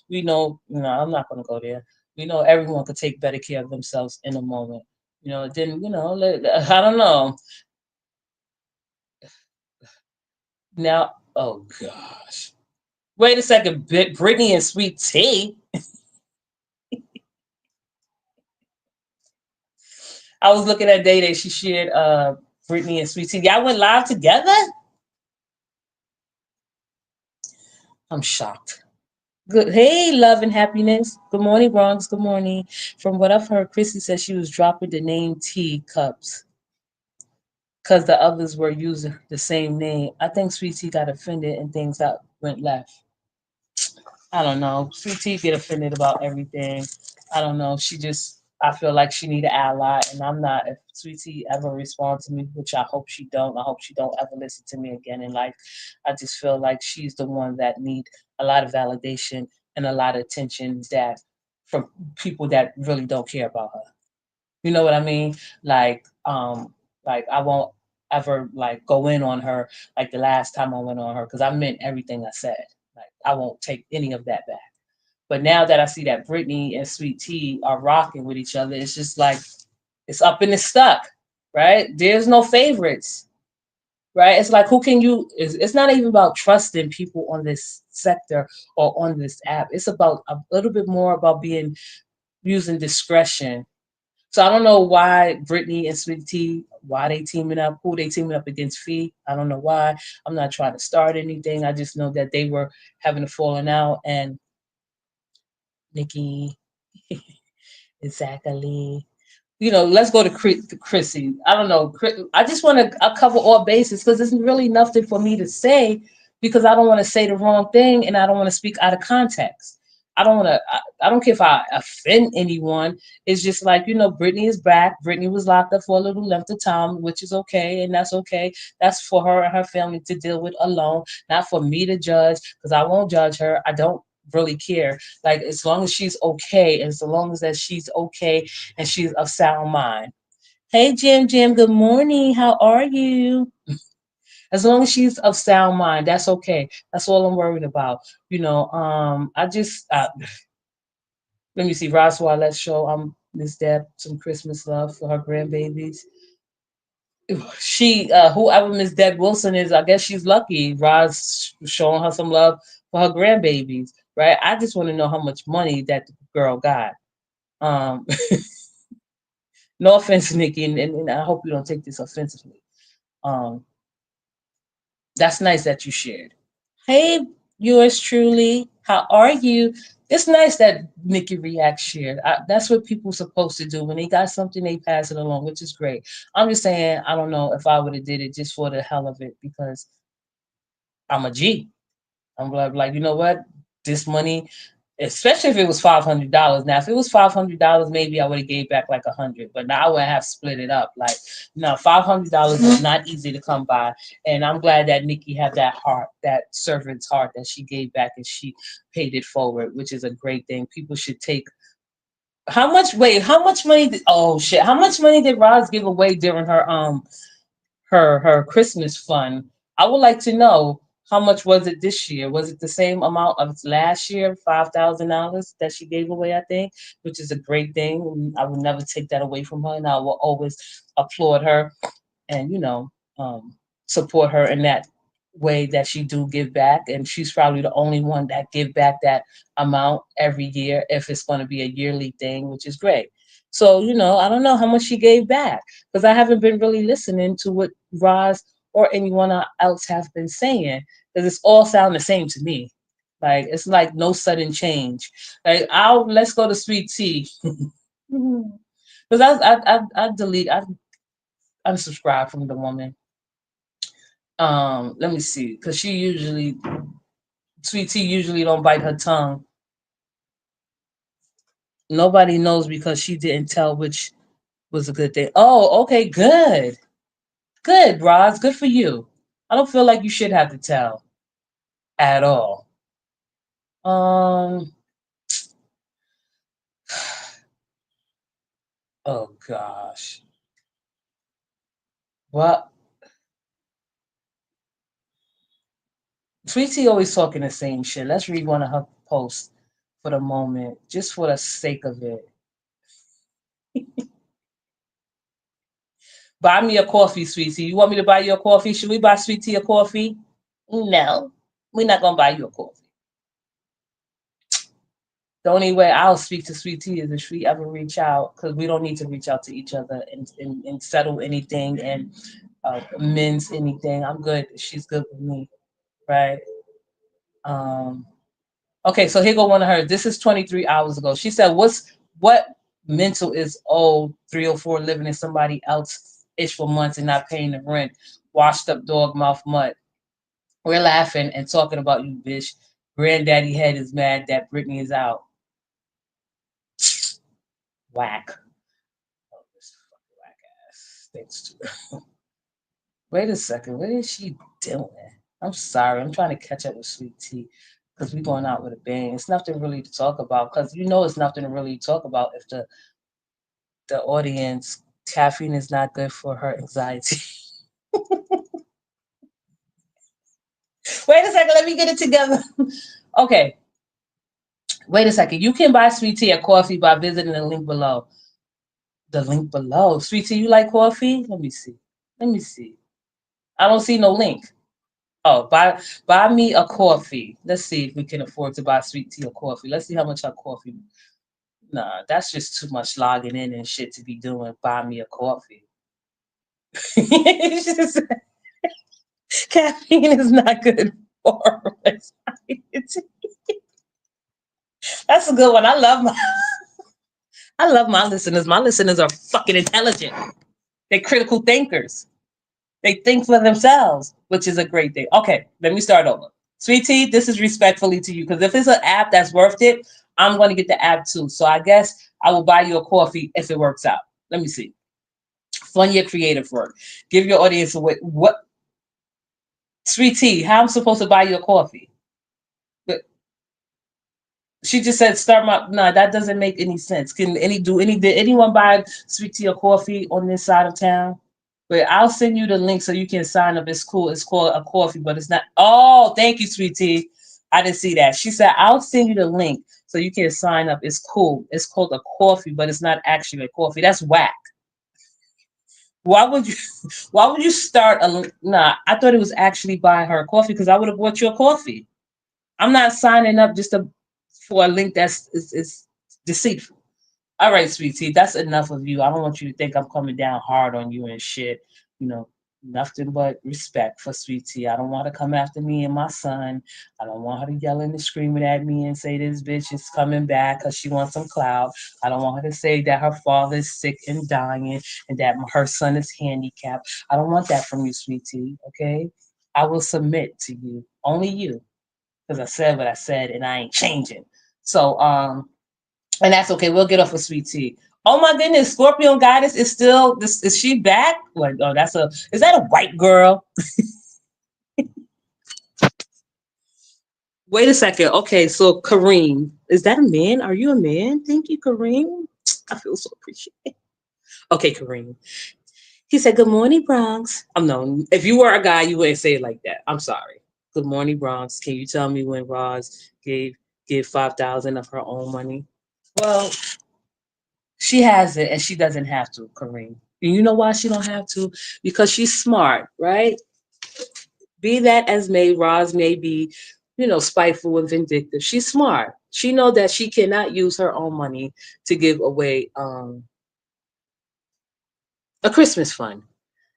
We know, I'm not gonna go there. We know everyone could take better care of themselves in a moment. Then I don't know. Now, oh gosh. Wait a second, Britney and Sweet Tea. I was looking at Day Day. She shared Britney and Sweet Tea. Y'all went live together? I'm shocked. Good. Hey, love and happiness. Good morning, Bronx. Good morning. From what I've heard, Chrissy said she was dropping the name tea cups because the others were using the same name. I think Sweet Tea got offended and things got went left. I don't know. Sweet Tea get offended about everything. I don't know. I feel like she need an ally, and I'm not. If Sweet Tea ever responds to me, which I hope she don't, I hope she don't ever listen to me again in life. I just feel like she's the one that need a lot of validation and a lot of attention that from people that really don't care about her. You know what I mean? Like I won't ever like go in on her like the last time I went on her because I meant everything I said. Like I won't take any of that back. But now that I see that Britney and Sweet Tea are rocking with each other, it's just like it's up and it's stuck, right? There's no favorites, right? It's like who can you? It's not even about trusting people on this sector or on this app. It's about a little bit more about being using discretion. So I don't know why Britney and Sweet Tea, why they teaming up, who they teaming up against Fee. I don't know why. I'm not trying to start anything. I just know that they were having a falling out and Nikki, exactly. Let's go to Chrissy. I don't know. I just want to cover all bases because there's really nothing for me to say because I don't want to say the wrong thing and I don't want to speak out of context. I don't want to. I don't care if I offend anyone. It's just like Brittany is back. Brittany was locked up for a little length of time, which is okay, and that's okay. That's for her and her family to deal with alone, not for me to judge because I won't judge her. I don't really care. Like as long as she's okay, and as long as that she's okay and she's of sound mind. Hey, Jim, good morning. How are you? As long as she's of sound mind, that's okay. That's all I'm worried about. I just let me see. Roswell, let's show Miss Deb some Christmas love for her grandbabies. Whoever Miss Deb Wilson is, I guess she's lucky. Roz showing her some love for her grandbabies, right? I just want to know how much money that girl got. Um, no offense, Nikki, and I hope you don't take this offensively. Um, that's nice that you shared. Hey, yours truly. How are you? It's nice that Nikki React shared. That's what people supposed to do. When they got something, they pass it along, which is great. I'm just saying, I don't know if I would have did it just for the hell of it because I'm a G. I'm like, you know what? This money, especially if it was $500. Now, if it was $500, maybe I would have gave back like 100. But now I would have split it up. Like, no, $500 is not easy to come by, and I'm glad that Nikki had that heart, that servant's heart that she gave back and she paid it forward, which is a great thing. People should take. How much? Wait, how much money? Oh shit! How much money did Roz give away during her Christmas fund? I would like to know How much was it this year? Was it the same amount of last year, $5,000 that she gave away? I think, which is a great thing. I would never take that away from her, and I will always applaud her and um, support her in that way that she do give back. And she's probably the only one that give back that amount every year if it's going to be a yearly thing, which is great. So I don't know how much she gave back because I haven't been really listening to what Roz or anyone else have been saying because it's all sound the same to me. Like it's like no sudden change. Like let's go to sweet tea because I delete I unsubscribe from the woman. Let me see, because she usually Sweet Tea usually don't bite her tongue. Nobody knows because she didn't tell which was a good thing. Oh, okay, good, good, Roz, good for you. I don't feel like you should have to tell at all. Um, oh gosh, well, Sweet Tea always talking the same shit. Let's read one of her posts for the moment, just for the sake of it. Buy me a coffee, Sweet Tea. You want me to buy you a coffee? Should we buy Sweet Tea a coffee? No, we're not gonna buy you a coffee. The only way I'll speak to Sweet Tea is if she ever reach out, because we don't need to reach out to each other and settle anything and amends anything. I'm good. She's good with me, right? Um, okay, so here go one of hers. This is 23 hours ago. She said, what mental is old 304 living in somebody else ish for months and not paying the rent? Washed up dog mouth mud. We're laughing and talking about you, bitch. Granddaddy head is mad that Britney is out. Whack. Oh, this fucking whack ass. Thanks to Wait a second. What is she doing? I'm sorry. I'm trying to catch up with Sweet Tea because we're going out with a bang. It's nothing really to talk about because it's nothing to really talk about if the audience caffeine is not good for her anxiety. Wait a second. Let me get it together. Okay. Wait a second. You can buy Sweet Tea at coffee by visiting the link below. The link below. Sweet Tea, you like coffee? Let me see. Let me see. I don't see no link. Oh, buy me a coffee. Let's see if we can afford to buy Sweet Tea or coffee. Let's see how much our coffee. Nah, that's just too much logging in and shit to be doing. Buy me a coffee. It's just, caffeine is not good for us. That's a good one. I love my listeners. My listeners are fucking intelligent. They're critical thinkers. They think for themselves, which is a great thing. Okay, let me start over. Sweet Tea, this is respectfully to you because if it's an app that's worth it, I'm going to get the app too. So I guess I will buy you a coffee if it works out. Let me see. Fund your creative work. Give your audience a way. What? Sweet Tea, how I'm supposed to buy you a coffee? But she just said start my. No, that doesn't make any sense. Did anyone buy Sweet Tea or coffee on this side of town? But I'll send you the link so you can sign up. It's cool. It's called a coffee, but it's not. Oh, thank you, Sweet Tea. I didn't see that. She said, I'll send you the link so you can sign up. It's cool. It's called a coffee, but it's not actually a coffee. That's whack. Why would you why would you start a nah? I thought it was actually buy her a coffee because I would have bought you a coffee. I'm not signing up for a link that's is deceitful. All right, sweetie, that's enough of you. I don't want you to think I'm coming down hard on you and shit. You know, nothing but respect for sweetie. I don't want her to come after me and my son. I don't want her to yelling and screaming at me and say this bitch is coming back because she wants some clout. I don't want her to say that her father is sick and dying and that her son is handicapped. I don't want that from you, sweetie. Okay, I will submit to you, only you, because I said what I said and I ain't changing. So and that's okay. We'll get off of sweet tea. Oh my goodness, Scorpion Goddess is still this. Is she back? Like, oh, is that a white girl? Wait a second. Okay, so Kareem, is that a man? Are you a man? Thank you, Kareem. I feel so appreciated. Okay, Kareem. He said, "Good morning, Bronx." I'm known. If you were a guy, you wouldn't say it like that. I'm sorry. Good morning, Bronx. Can you tell me when Roz give 5,000 of her own money? Well, she has it and she doesn't have to, Kareem. And you know why she don't have to? Because she's smart, right? Be that as may, Roz may be, spiteful and vindictive. She's smart. She know that she cannot use her own money to give away a Christmas fund.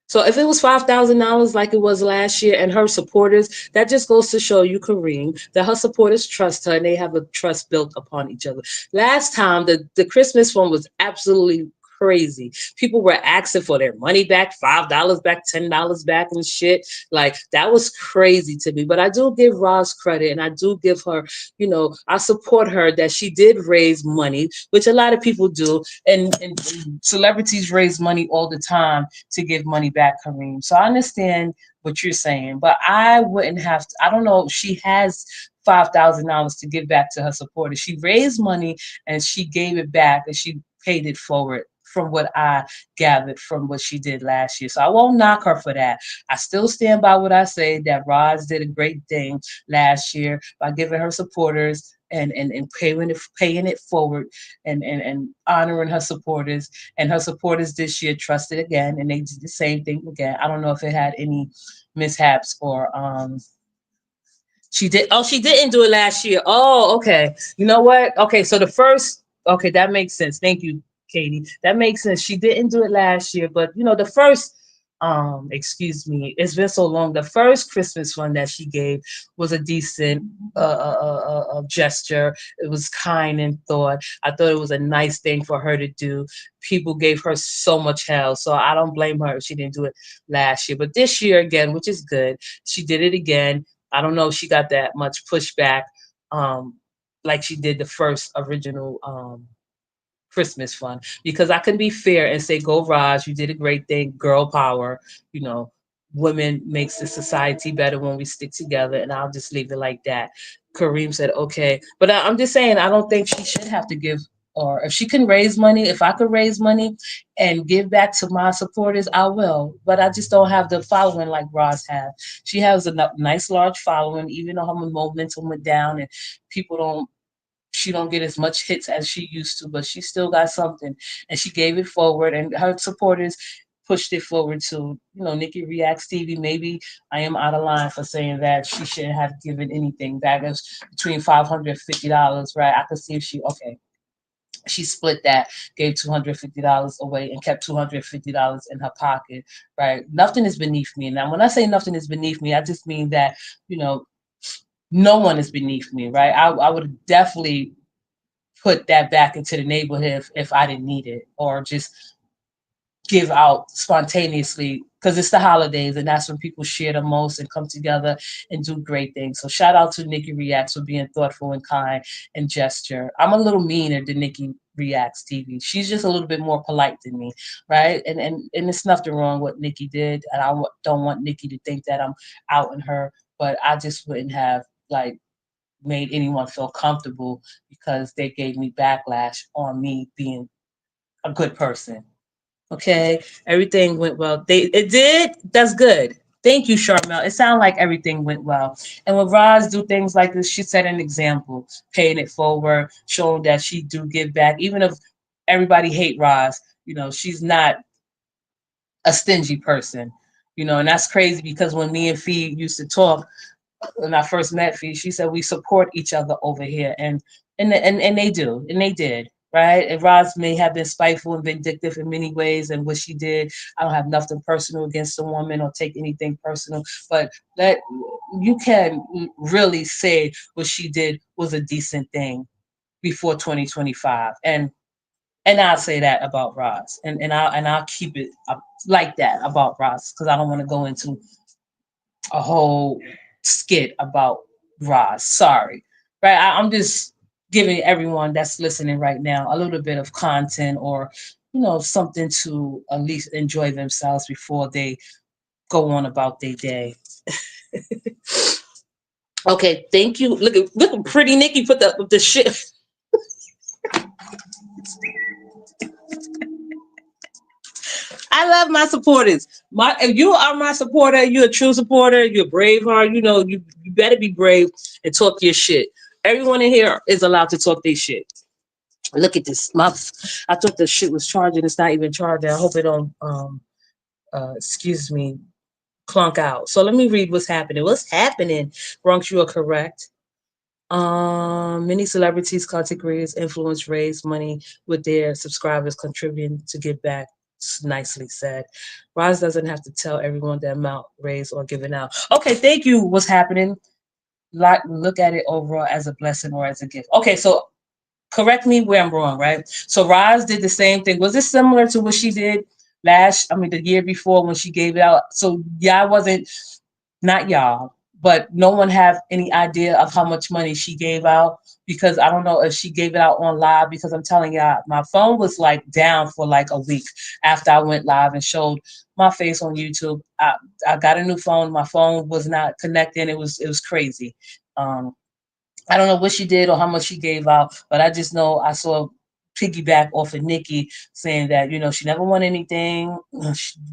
So if it was $5,000 like it was last year, and her supporters, that just goes to show you, Kareem, that her supporters trust her and they have a trust built upon each other. Last time, the Christmas one was absolutely crazy. People were asking for their money back, $5 back, $10 back, and shit. Like that was crazy to me. But I do give Roz credit, and I do give her, I support her that she did raise money, which a lot of people do, and celebrities raise money all the time to give money back, Kareem. So I understand what you're saying, but I wouldn't have to. I don't know. She has $5,000 to give back to her supporters. She raised money and she gave it back, and she paid it forward. From what I gathered from what she did last year. So I won't knock her for that. I still stand by what I say that Roz did a great thing last year by giving her supporters and paying it forward and honoring her supporters. And her supporters this year trusted again, and they did the same thing again. I don't know if it had any mishaps or she did. Oh, she didn't do it last year. Oh, okay. You know what? Okay, so the first. Okay, that makes sense. Thank you, Katie. That makes sense. She didn't do it last year, but the first. Excuse me. It's been so long. The first Christmas one that she gave was a decent gesture. It was kind in thought. I thought it was a nice thing for her to do. People gave her so much hell, so I don't blame her if she didn't do it last year. But this year again, which is good, she did it again. I don't know if she got that much pushback, um, like she did the first original Christmas fund, because I can be fair and say, go Raj, you did a great thing, girl power, you know, women makes the society better when we stick together, and I'll just leave it like that. Kareem said, okay. But I'm just saying, I don't think she should have to give, or if she can raise money, if I could raise money and give back to my supporters, I will. But I just don't have the following like Roz have. She has a nice large following, even though her momentum went down and people don't she don't get as much hits as she used to, but she still got something, and she gave it forward, and her supporters pushed it forward to, Nikki Reacts TV. Maybe I am out of line for saying that she shouldn't have given anything back. It's between $550, right? I could see if she split that, gave $250 away, and kept $250 in her pocket, right? Nothing is beneath me. Now, when I say nothing is beneath me, I just mean that, you know, no one is beneath me, right? I would definitely put that back into the neighborhood if I didn't need it, or just give out spontaneously, because it's the holidays and that's when people share the most and come together and do great things. So shout out to Nikki Reacts for being thoughtful and kind and gesture. I'm a little meaner than Nikki Reacts TV. She's just a little bit more polite than me, right? And it's nothing wrong what Nikki did, and don't want Nikki to think that I'm outing her, but I just wouldn't have like made anyone feel comfortable because they gave me backlash on me being a good person. Okay, everything went well. It did. That's good. Thank you, Charmel. It sounded like everything went well. And when Roz do things like this, she set an example, paying it forward, showing that she do give back. Even if everybody hate Roz, she's not a stingy person. And that's crazy because when me and Fee used to talk, when I first met Fee, she said we support each other over here, and they do, and they did, right? And Roz may have been spiteful and vindictive in many ways, and what she did, I don't have nothing personal against the woman or take anything personal, but that you can really say what she did was a decent thing before 2025, and I'll say that about Roz, and I'll keep it like that about Roz because I don't want to go into a whole skit about Roz. Sorry. Right? I'm just giving everyone that's listening right now a little bit of content or, something to at least enjoy themselves before they go on about their day. Okay, thank you. Look at pretty Nikki put the shit. I love my supporters. If you are my supporter, you're a true supporter, you're brave heart, you better be brave and talk your shit. Everyone in here is allowed to talk their shit. Look at this. I thought the shit was charging. It's not even charging. I hope it don't excuse me, clunk out. So let me read what's happening. What's happening? Bronx, you are correct. Many celebrities, content creators, influence raise money with their subscribers contributing to give back. Nicely said. Roz doesn't have to tell everyone the amount raised or given out. Okay, thank you. What's happening? Look at it overall as a blessing or as a gift. Okay, so correct me where I'm wrong, right? So Roz did the same thing. Was it similar to what she did the year before when she gave it out? So y'all wasn't, not y'all, but no one have any idea of how much money she gave out, because I don't know if she gave it out on live, because I'm telling y'all, my phone was like down for like a week after I went live and showed my face on YouTube. I got a new phone. My phone was not connecting. It was crazy. Um, I don't know what she did or how much she gave out, but I just know I saw piggyback off of Nikki saying that, she never won anything.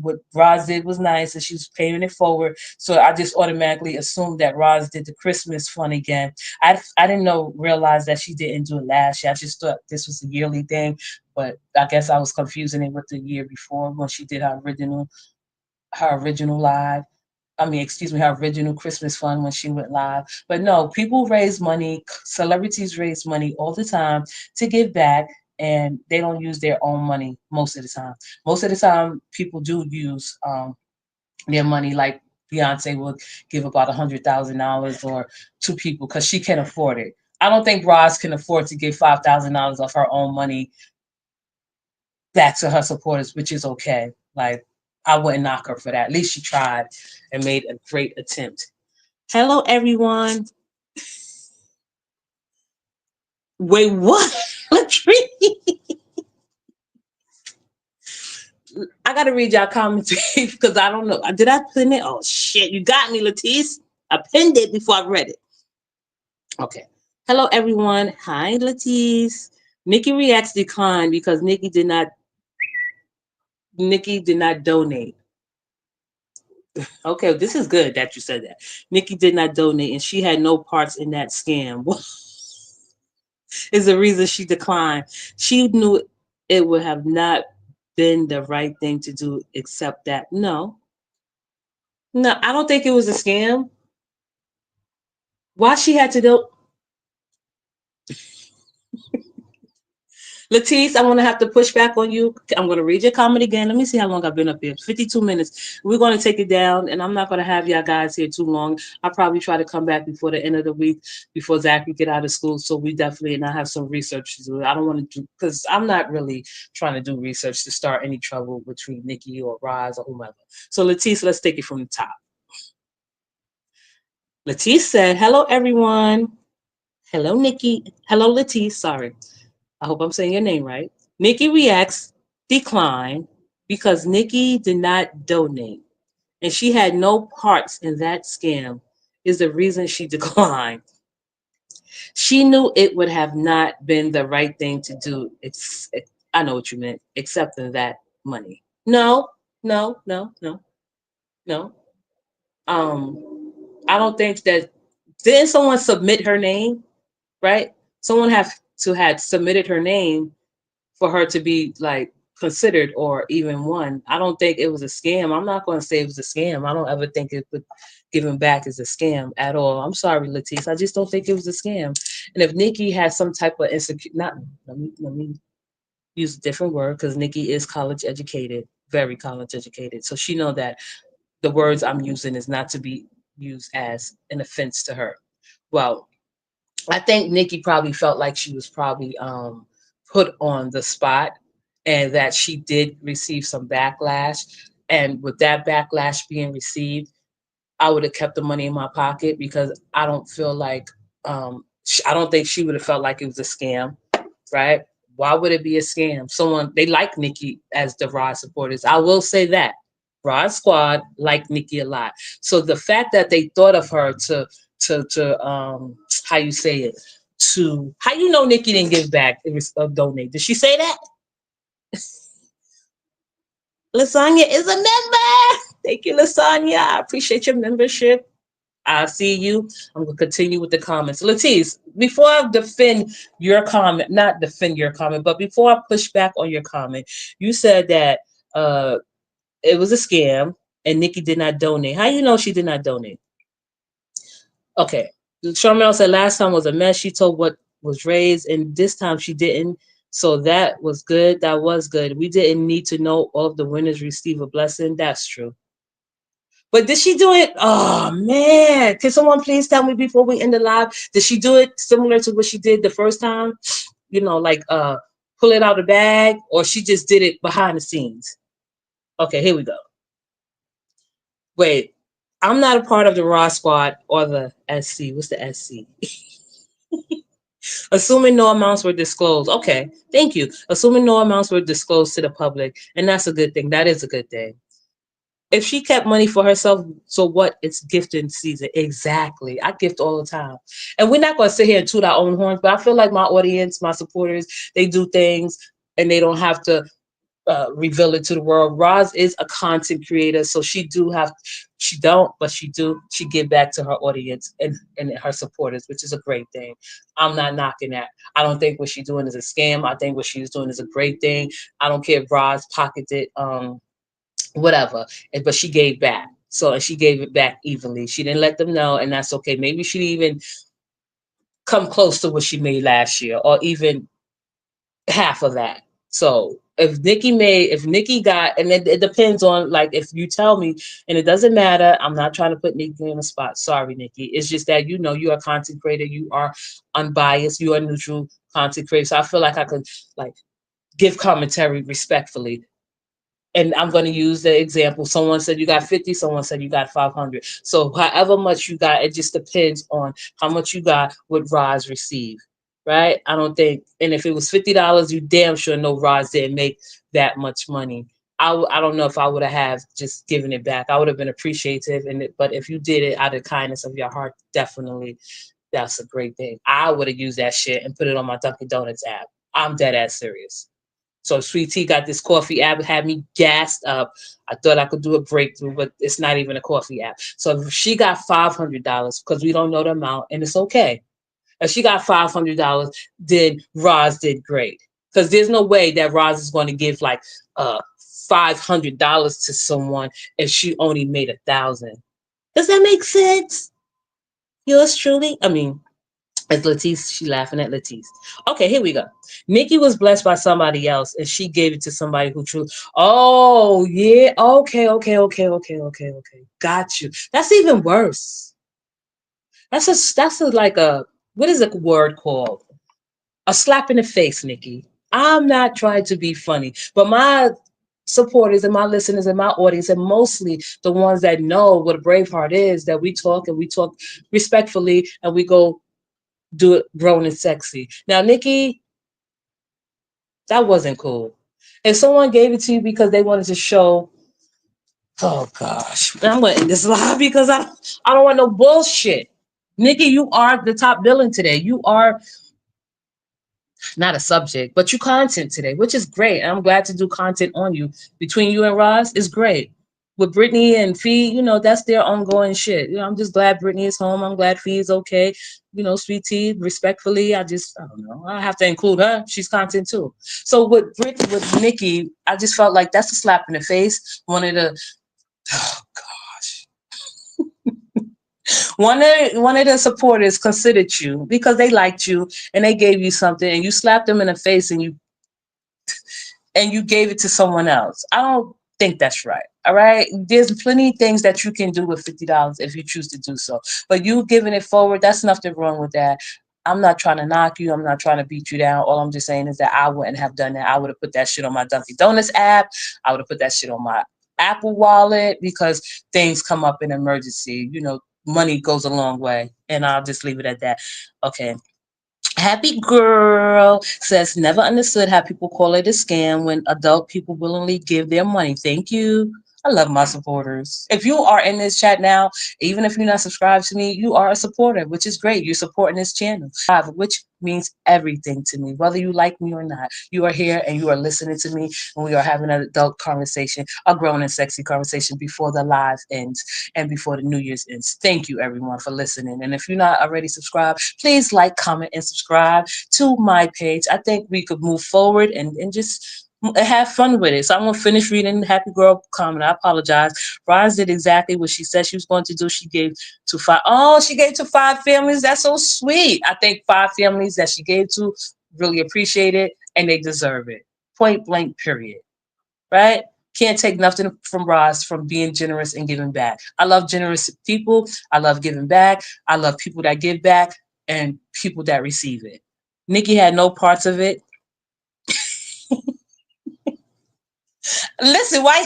What Roz did was nice and she was paying it forward. So I just automatically assumed that Roz did the Christmas fund again. I didn't realize that she didn't do it last year. I just thought this was a yearly thing, but I guess I was confusing it with the year before when she did her original live. Excuse me, her original Christmas fund when she went live. But no, people raise money, celebrities raise money all the time to give back, and they don't use their own money most of the time. Most of the time, people do use their money, like Beyonce will give about $100,000 or to people because she can afford it. I don't think Roz can afford to give $5,000 of her own money back to her supporters, which is okay. Like, I wouldn't knock her for that. At least she tried and made a great attempt. Hello, everyone. Wait, what? Latrice, I gotta read y'all comments because I don't know. Did I pin it? Oh shit, you got me, Latrice. I pinned it before I read it. Okay. Hello, everyone. Hi, Latrice. Nikki reacts declined because Nikki did not donate. Okay, this is good that you said that. Nikki did not donate and she had no parts in that scam. Is the reason she declined. She knew it would have not been the right thing to do, except that no, I don't think it was a scam. Why she had to do? Latisse, I'm gonna have to push back on you. I'm gonna read your comment again. Let me see how long I've been up here. 52 minutes. We're gonna take it down, and I'm not gonna have y'all guys here too long. I'll probably try to come back before the end of the week, before Zachary get out of school. So we definitely, and I have some research to do. I don't want to do, because I'm not really trying to do research to start any trouble between Nikki or Roz or whomever. So Latisse, let's take it from the top. Latisse said, "Hello everyone. Hello Nikki. Hello Latisse. Sorry. I hope I'm saying your name right. Nikki reacts decline because Nikki did not donate and she had no parts in that scam is the reason she declined. She knew it would have not been the right thing to do. I know what you meant, accepting that money. No, no, no, no, no. I don't think that, didn't someone submit her name, right? Someone have to had submitted her name for her to be like considered or even won. I don't think it was a scam. I'm not going to say it was a scam. I don't ever think it would giving back is a scam at all. I'm sorry, Latisse. I just don't think it was a scam. And if Nikki has some type of insecure, not let me use a different word because Nikki is college educated, very college educated, so she know that the words I'm using is not to be used as an offense to her. Well, I think Nikki probably felt like she was probably put on the spot and that she did receive some backlash. And with that backlash being received, I would have kept the money in my pocket because I don't feel like, I don't think she would have felt like it was a scam, right? Why would it be a scam? They like Nikki as the Rod supporters. I will say that. Rod Squad like Nikki a lot. So the fact that they thought of her to how you say it, to how you know Nikki didn't give back, it was donate. Did she say that? Lasagna is a member. Thank you, Lasagna. I appreciate your membership. I see you. I'm gonna continue with the comments. Latice, before I defend your comment, not defend your comment, but before I push back on your comment, you said that uh it was a scam and Nikki did not donate. How you know she did not donate? Okay. Charmel said last time was a mess. She told what was raised, and this time she didn't. So that was good. That was good. We didn't need to know all of the winners receive a blessing. That's true. But did she do it? Oh man. Can someone please tell me before we end the live? Did she do it similar to what she did the first time? Like pull it out of the bag, or she just did it behind the scenes? Okay, here we go. Wait. I'm not a part of the Raw Squad or the SC. What's the SC? Assuming no amounts were disclosed. Okay, thank you. Assuming no amounts were disclosed to the public, and that's a good thing. That is a good thing. If she kept money for herself, so what? It's gifting season. Exactly. I gift all the time. And we're not going to sit here and toot our own horns, but I feel like my audience, my supporters, they do things and they don't have to reveal it to the world. Roz is a content creator, so she don't, but she do. She give back to her audience and her supporters, which is a great thing. I'm not knocking that. I don't think what she's doing is a scam. I think what she's doing is a great thing. I don't care if Roz pocketed whatever, but she gave back. So and she gave it back evenly. She didn't let them know, and that's okay. Maybe she didn't even come close to what she made last year, or even half of that. So if Nikki got, and it depends on, like, if you tell me, and it doesn't matter, I'm not trying to put Nikki on the spot. Sorry, Nikki. It's just that you're a content creator, you are unbiased, you are neutral content creator. So I feel like I could like give commentary respectfully. And I'm going to use the example. Someone said you got 50, someone said you got 500. So however much you got, it just depends on how much you got, what Roz received, right? I don't think, and if it was $50, you damn sure know Roz didn't make that much money. I don't know if I would have just given it back. I would have been appreciative, but if you did it out of kindness of your heart, definitely that's a great thing. I would have used that shit and put it on my Dunkin' Donuts app. I'm dead ass serious. So Sweet Tea got this coffee app, had me gassed up. I thought I could do a breakthrough, but it's not even a coffee app. So if she got $500 because we don't know the amount, and it's okay. If she got $500, then Roz did great. Because there's no way that Roz is going to give like $500 to someone if she only made 1,000. Does that make sense? Yours truly. I mean, it's Latisse. She laughing at Latisse. Okay, here we go. Nikki was blessed by somebody else, and she gave it to somebody who truly. Oh yeah. Okay. Got you. That's even worse. That's a like a, what is a word called? A slap in the face, Nikki. I'm not trying to be funny, but my supporters and my listeners and my audience, and mostly the ones that know what a brave heart is, that we talk and we talk respectfully and we go do it grown and sexy. Now, Nikki, that wasn't cool. If someone gave it to you because they wanted to show, oh gosh, I'm gonna end this live because I don't want no bullshit. Nikki, you are the top billing today. You are not a subject, but you content today, which is great. And I'm glad to do content on you. Between you and Roz is great. With Britney and Fee, that's their ongoing shit. I'm just glad Britney is home. I'm glad Fee is okay. Sweet Tea, respectfully, I don't know. I have to include her. She's content too. So with Nikki, I just felt like that's a slap in the face. Oh gosh. One of the supporters considered you because they liked you and they gave you something, and you slapped them in the face and you gave it to someone else. I don't think that's right. All right. There's plenty of things that you can do with $50 if you choose to do so. But you giving it forward, that's nothing wrong with that. I'm not trying to knock you. I'm not trying to beat you down. All I'm just saying is that I wouldn't have done that. I would have put that shit on my Dunkin' Donuts app. I would have put that shit on my Apple Wallet because things come up in emergency. Money goes a long way. And I'll just leave it at that. Okay. Happy Girl says, never understood how people call it a scam when adult people willingly give their money. Thank you. I love my supporters. If you are in this chat now, even if you're not subscribed to me, you are a supporter, which is great. You're supporting this channel, which means everything to me, whether you like me or not. You are here and you are listening to me, and we are having an adult conversation, a grown and sexy conversation before the live ends and before the New Year's ends. Thank you, everyone, for listening. And if you're not already subscribed, please like, comment, and subscribe to my page. I think we could move forward and just have fun with it. So I'm gonna finish reading Happy Girl comment. I apologize. Roz did exactly what she said she was going to do. She gave to five. Oh, she gave to five families. That's so sweet. I think five families that she gave to really appreciate it and they deserve it. Point blank. Period. Right? Can't take nothing from Roz from being generous and giving back. I love generous people. I love giving back. I love people that give back and people that receive it. Nikki had no parts of it. Listen, why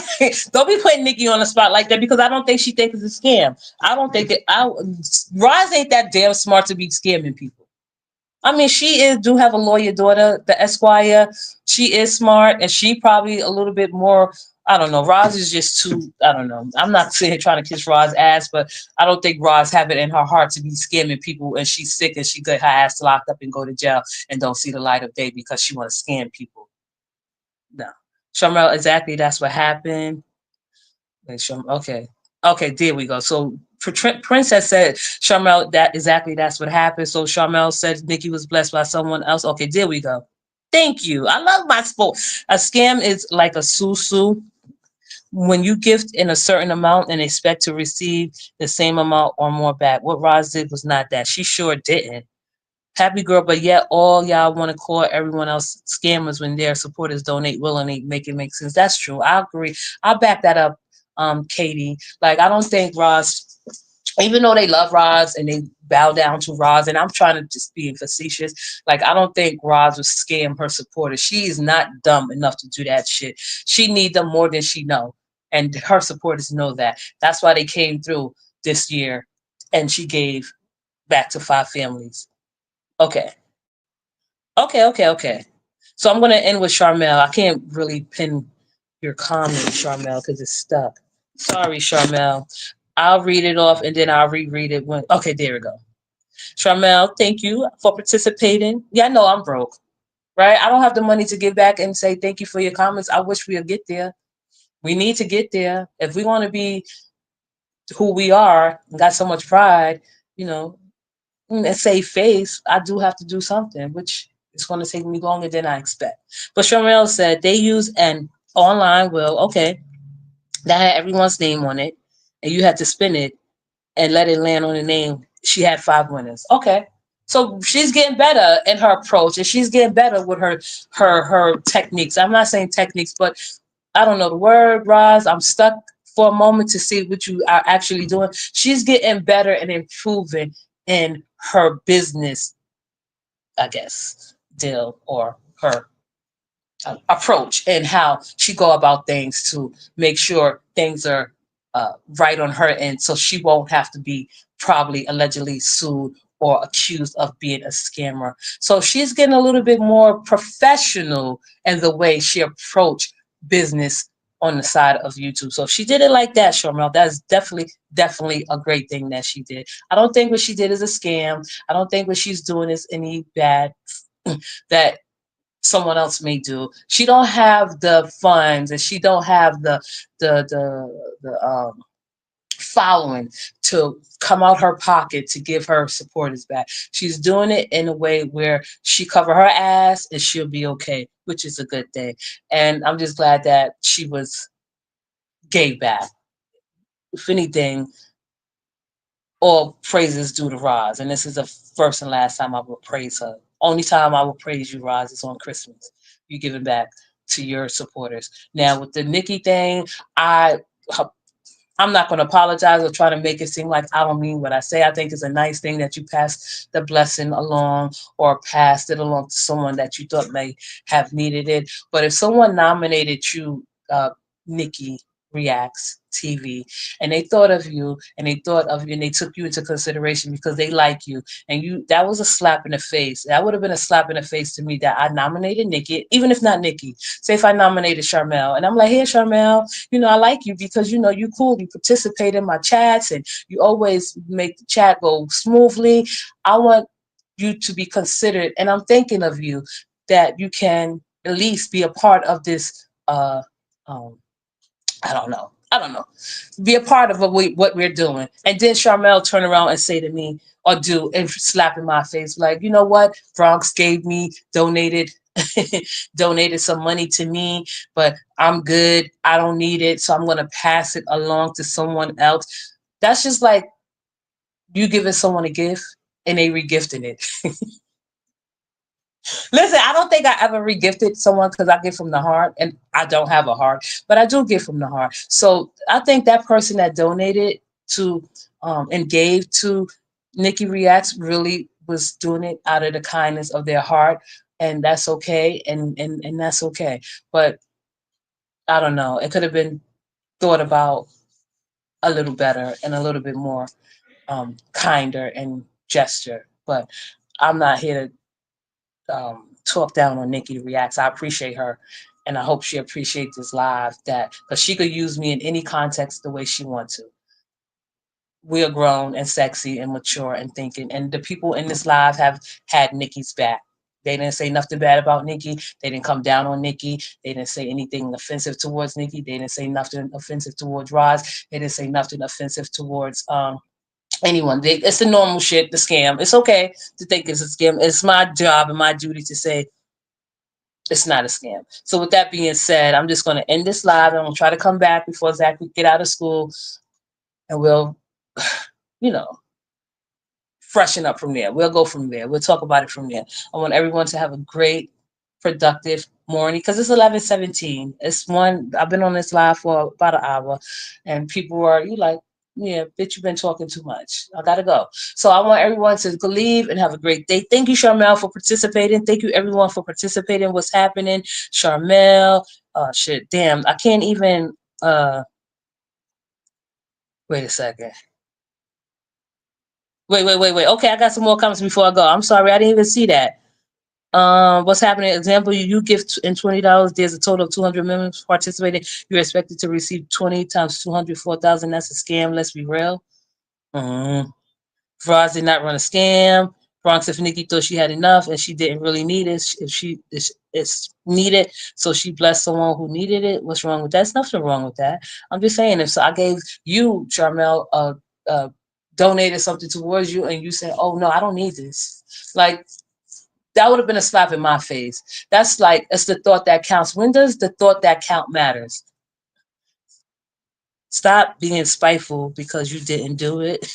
don't be putting Nikki on the spot like that because I don't think she thinks it's a scam. I don't think it. Roz ain't that damn smart to be scamming people. I mean, she is do have a lawyer daughter, the Esquire. She is smart, and she probably a little bit more. I don't know. Roz is just too. I don't know. I'm not sitting here trying to kiss Roz's ass, but I don't think Roz have it in her heart to be scamming people, and she's sick and she get her ass locked up and go to jail and don't see the light of day because she want to scam people. No. Sharmel, exactly. That's what happened. Okay. Okay, there we go. So Princess said, Sharmel, that exactly that's what happened. So Sharmel said Nikki was blessed by someone else. Okay, there we go. Thank you. I love my sport. A scam is like a susu. When you gift in a certain amount and expect to receive the same amount or more back. What Roz did was not that. She sure didn't. Happy girl, but yet all y'all want to call everyone else scammers when their supporters donate willingly, make it make sense. That's true. I agree. I'll back that up, Katie. Like I don't think Roz, even though they love Roz and they bow down to Roz, and I'm trying to just be facetious, like I don't think Roz would scam her supporters. She is not dumb enough to do that shit. She need them more than she know. And her supporters know that. That's why they came through this year and she gave back to five families. Okay. Okay. So I'm going to end with Charmel. I can't really pin your comment, Charmel, because it's stuck. Sorry, Charmel. I'll read it off and then I'll reread it when. Okay, there we go. Charmel, thank you for participating. Yeah, I know I'm broke, right? I don't have the money to give back and say thank you for your comments. I wish we'd get there. We need to get there. If we want to be who we are and got so much pride, you know, and save face, I do have to do something, which is going to take me longer than I expect. But Shamel said they use an online will, okay, that had everyone's name on it, and you had to spin it and let it land on the name. She had five winners. Okay. So she's getting better in her approach and she's getting better with her techniques. I'm not saying techniques, but I don't know the word, Roz. I'm stuck for a moment to see what you are actually doing. She's getting better and improving in her business, I guess, deal or her approach and how she go about things to make sure things are right on her end so she won't have to be probably allegedly sued or accused of being a scammer. So she's getting a little bit more professional in the way she approached business on the side of YouTube. So she did it like that, Shomel. That's definitely a great thing that she did. I don't think what she did is a scam. I don't think what she's doing is any bad that someone else may do. She don't have the funds and she don't have the following to come out her pocket to give her supporters back. She's doing it in a way where she cover her ass and she'll be okay, which is a good thing. And I'm just glad that she was gave back. If anything, all praises due to Roz. And this is the first and last time I will praise her. Only time I will praise you, Roz, is on Christmas. You giving back to your supporters. Now with the Nikki thing, I'm not going to apologize or try to make it seem like I don't mean what I say. I think it's a nice thing that you pass the blessing along or passed it along to someone that you thought may have needed it. But if someone nominated you, Nikki, Reacts TV, and they thought of you, and they thought of you, and they took you into consideration because they like you, and you, that was a slap in the face. That would have been a slap in the face to me that I nominated Nikki, even if not Nikki. Say if I nominated Charmel, and I'm like, here, Charmel, I like you because you cool, you participate in my chats, and you always make the chat go smoothly. I want you to be considered, and I'm thinking of you that you can at least be a part of this. Um, I don't know. Be a part of what we're doing. And then Charmel turn around and say to me, or do, and slap in my face, like, you know what? Bronx gave me, donated some money to me, but I'm good. I don't need it. So I'm going to pass it along to someone else. That's just like you giving someone a gift and they regifting it. Listen, I don't think I ever regifted someone because I give from the heart, and I don't have a heart, but I do give from the heart. So I think that person that donated to and gave to Nikki Reacts really was doing it out of the kindness of their heart, and that's okay, and that's okay. But I don't know, it could have been thought about a little better and a little bit more kinder and gesture. But I'm not here to talk down on Nikki Reacts. I appreciate her, and I hope she appreciates this live, that because she could use me in any context the way she wants to. We are grown and sexy and mature and thinking, and the people in this live have had Nikki's back. They didn't say nothing bad about Nikki. They didn't come down on Nikki. They didn't say anything offensive towards Nikki. They didn't say nothing offensive towards Roz. They didn't say nothing offensive towards anyone. It's the normal shit, the scam. It's okay to think it's a scam. It's my job and my duty to say it's not a scam. So with that being said, I'm just going to end this live, and I'm going to try to come back before Zach get out of school, and we'll, you know, freshen up from there. We'll go from there. We'll talk about it from there. I want everyone to have a great, productive morning because it's 11:17. It's one. I've been on this live for about an hour, and people are you like, yeah, bitch, you've been talking too much. I gotta go. So I want everyone to leave and have a great day. Thank you, Charmel, for participating. Thank you, everyone, for participating. What's happening, Charmel? Shit, damn, I can't even. Wait a second. Wait. Okay, I got some more comments before I go. I'm sorry, I didn't even see that. What's happening? Example, you give in $20. There's a total of 200 members participating. You're expected to receive 20 times 200, 4,000. That's a scam. Let's be real. Mm. Roz did not run a scam. Bronx, if Nikki thought she had enough and she didn't really need it, if it's needed, so she blessed someone who needed it. What's wrong with that? There's nothing wrong with that. I'm just saying, if so, I gave you, Charmel, donated something towards you, and you said, "Oh no, I don't need this," like that would have been a slap in my face. That's like it's the thought that counts. When does the thought that count matters? Stop being spiteful because you didn't do it.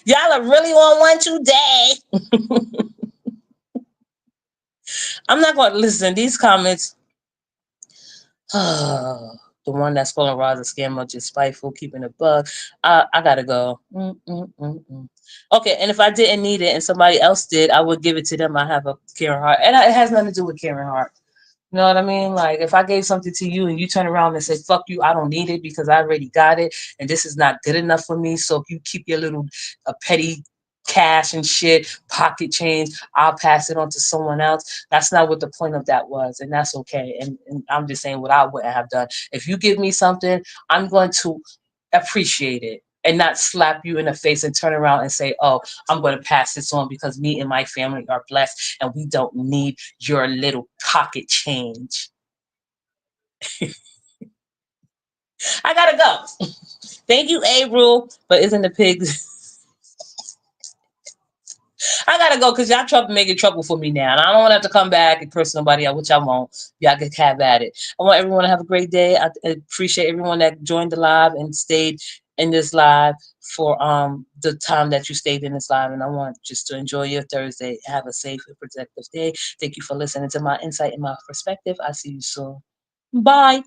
Y'all are really on one today. I'm not going to listen. These comments, the one that's calling Roz a scammer, just spiteful, keeping a bug. I gotta go. Okay, and if I didn't need it and somebody else did, I would give it to them. I have a Karen Hart, and it has nothing to do with Karen Hart. You know what I mean? Like if I gave something to you and you turn around and say, fuck you, I don't need it because I already got it and this is not good enough for me. So if you keep your little petty cash and shit, pocket change, I'll pass it on to someone else. That's not what the point of that was. And that's okay. And I'm just saying what I wouldn't have done. If you give me something, I'm going to appreciate it and not slap you in the face and turn around and say, oh, I'm going to pass this on because me and my family are blessed and we don't need your little pocket change. I gotta go. Thank you, April. But isn't the pigs? I gotta go because y'all trouble making trouble for me now. And I don't want to have to come back and curse somebody out, which I won't. Y'all can have at it. I want everyone to have a great day. I appreciate everyone that joined the live and stayed in this live for the time that you stayed in this live. And I want just to enjoy your Thursday. Have a safe and productive day. Thank you for listening to my insight and my perspective. I see you soon. Bye.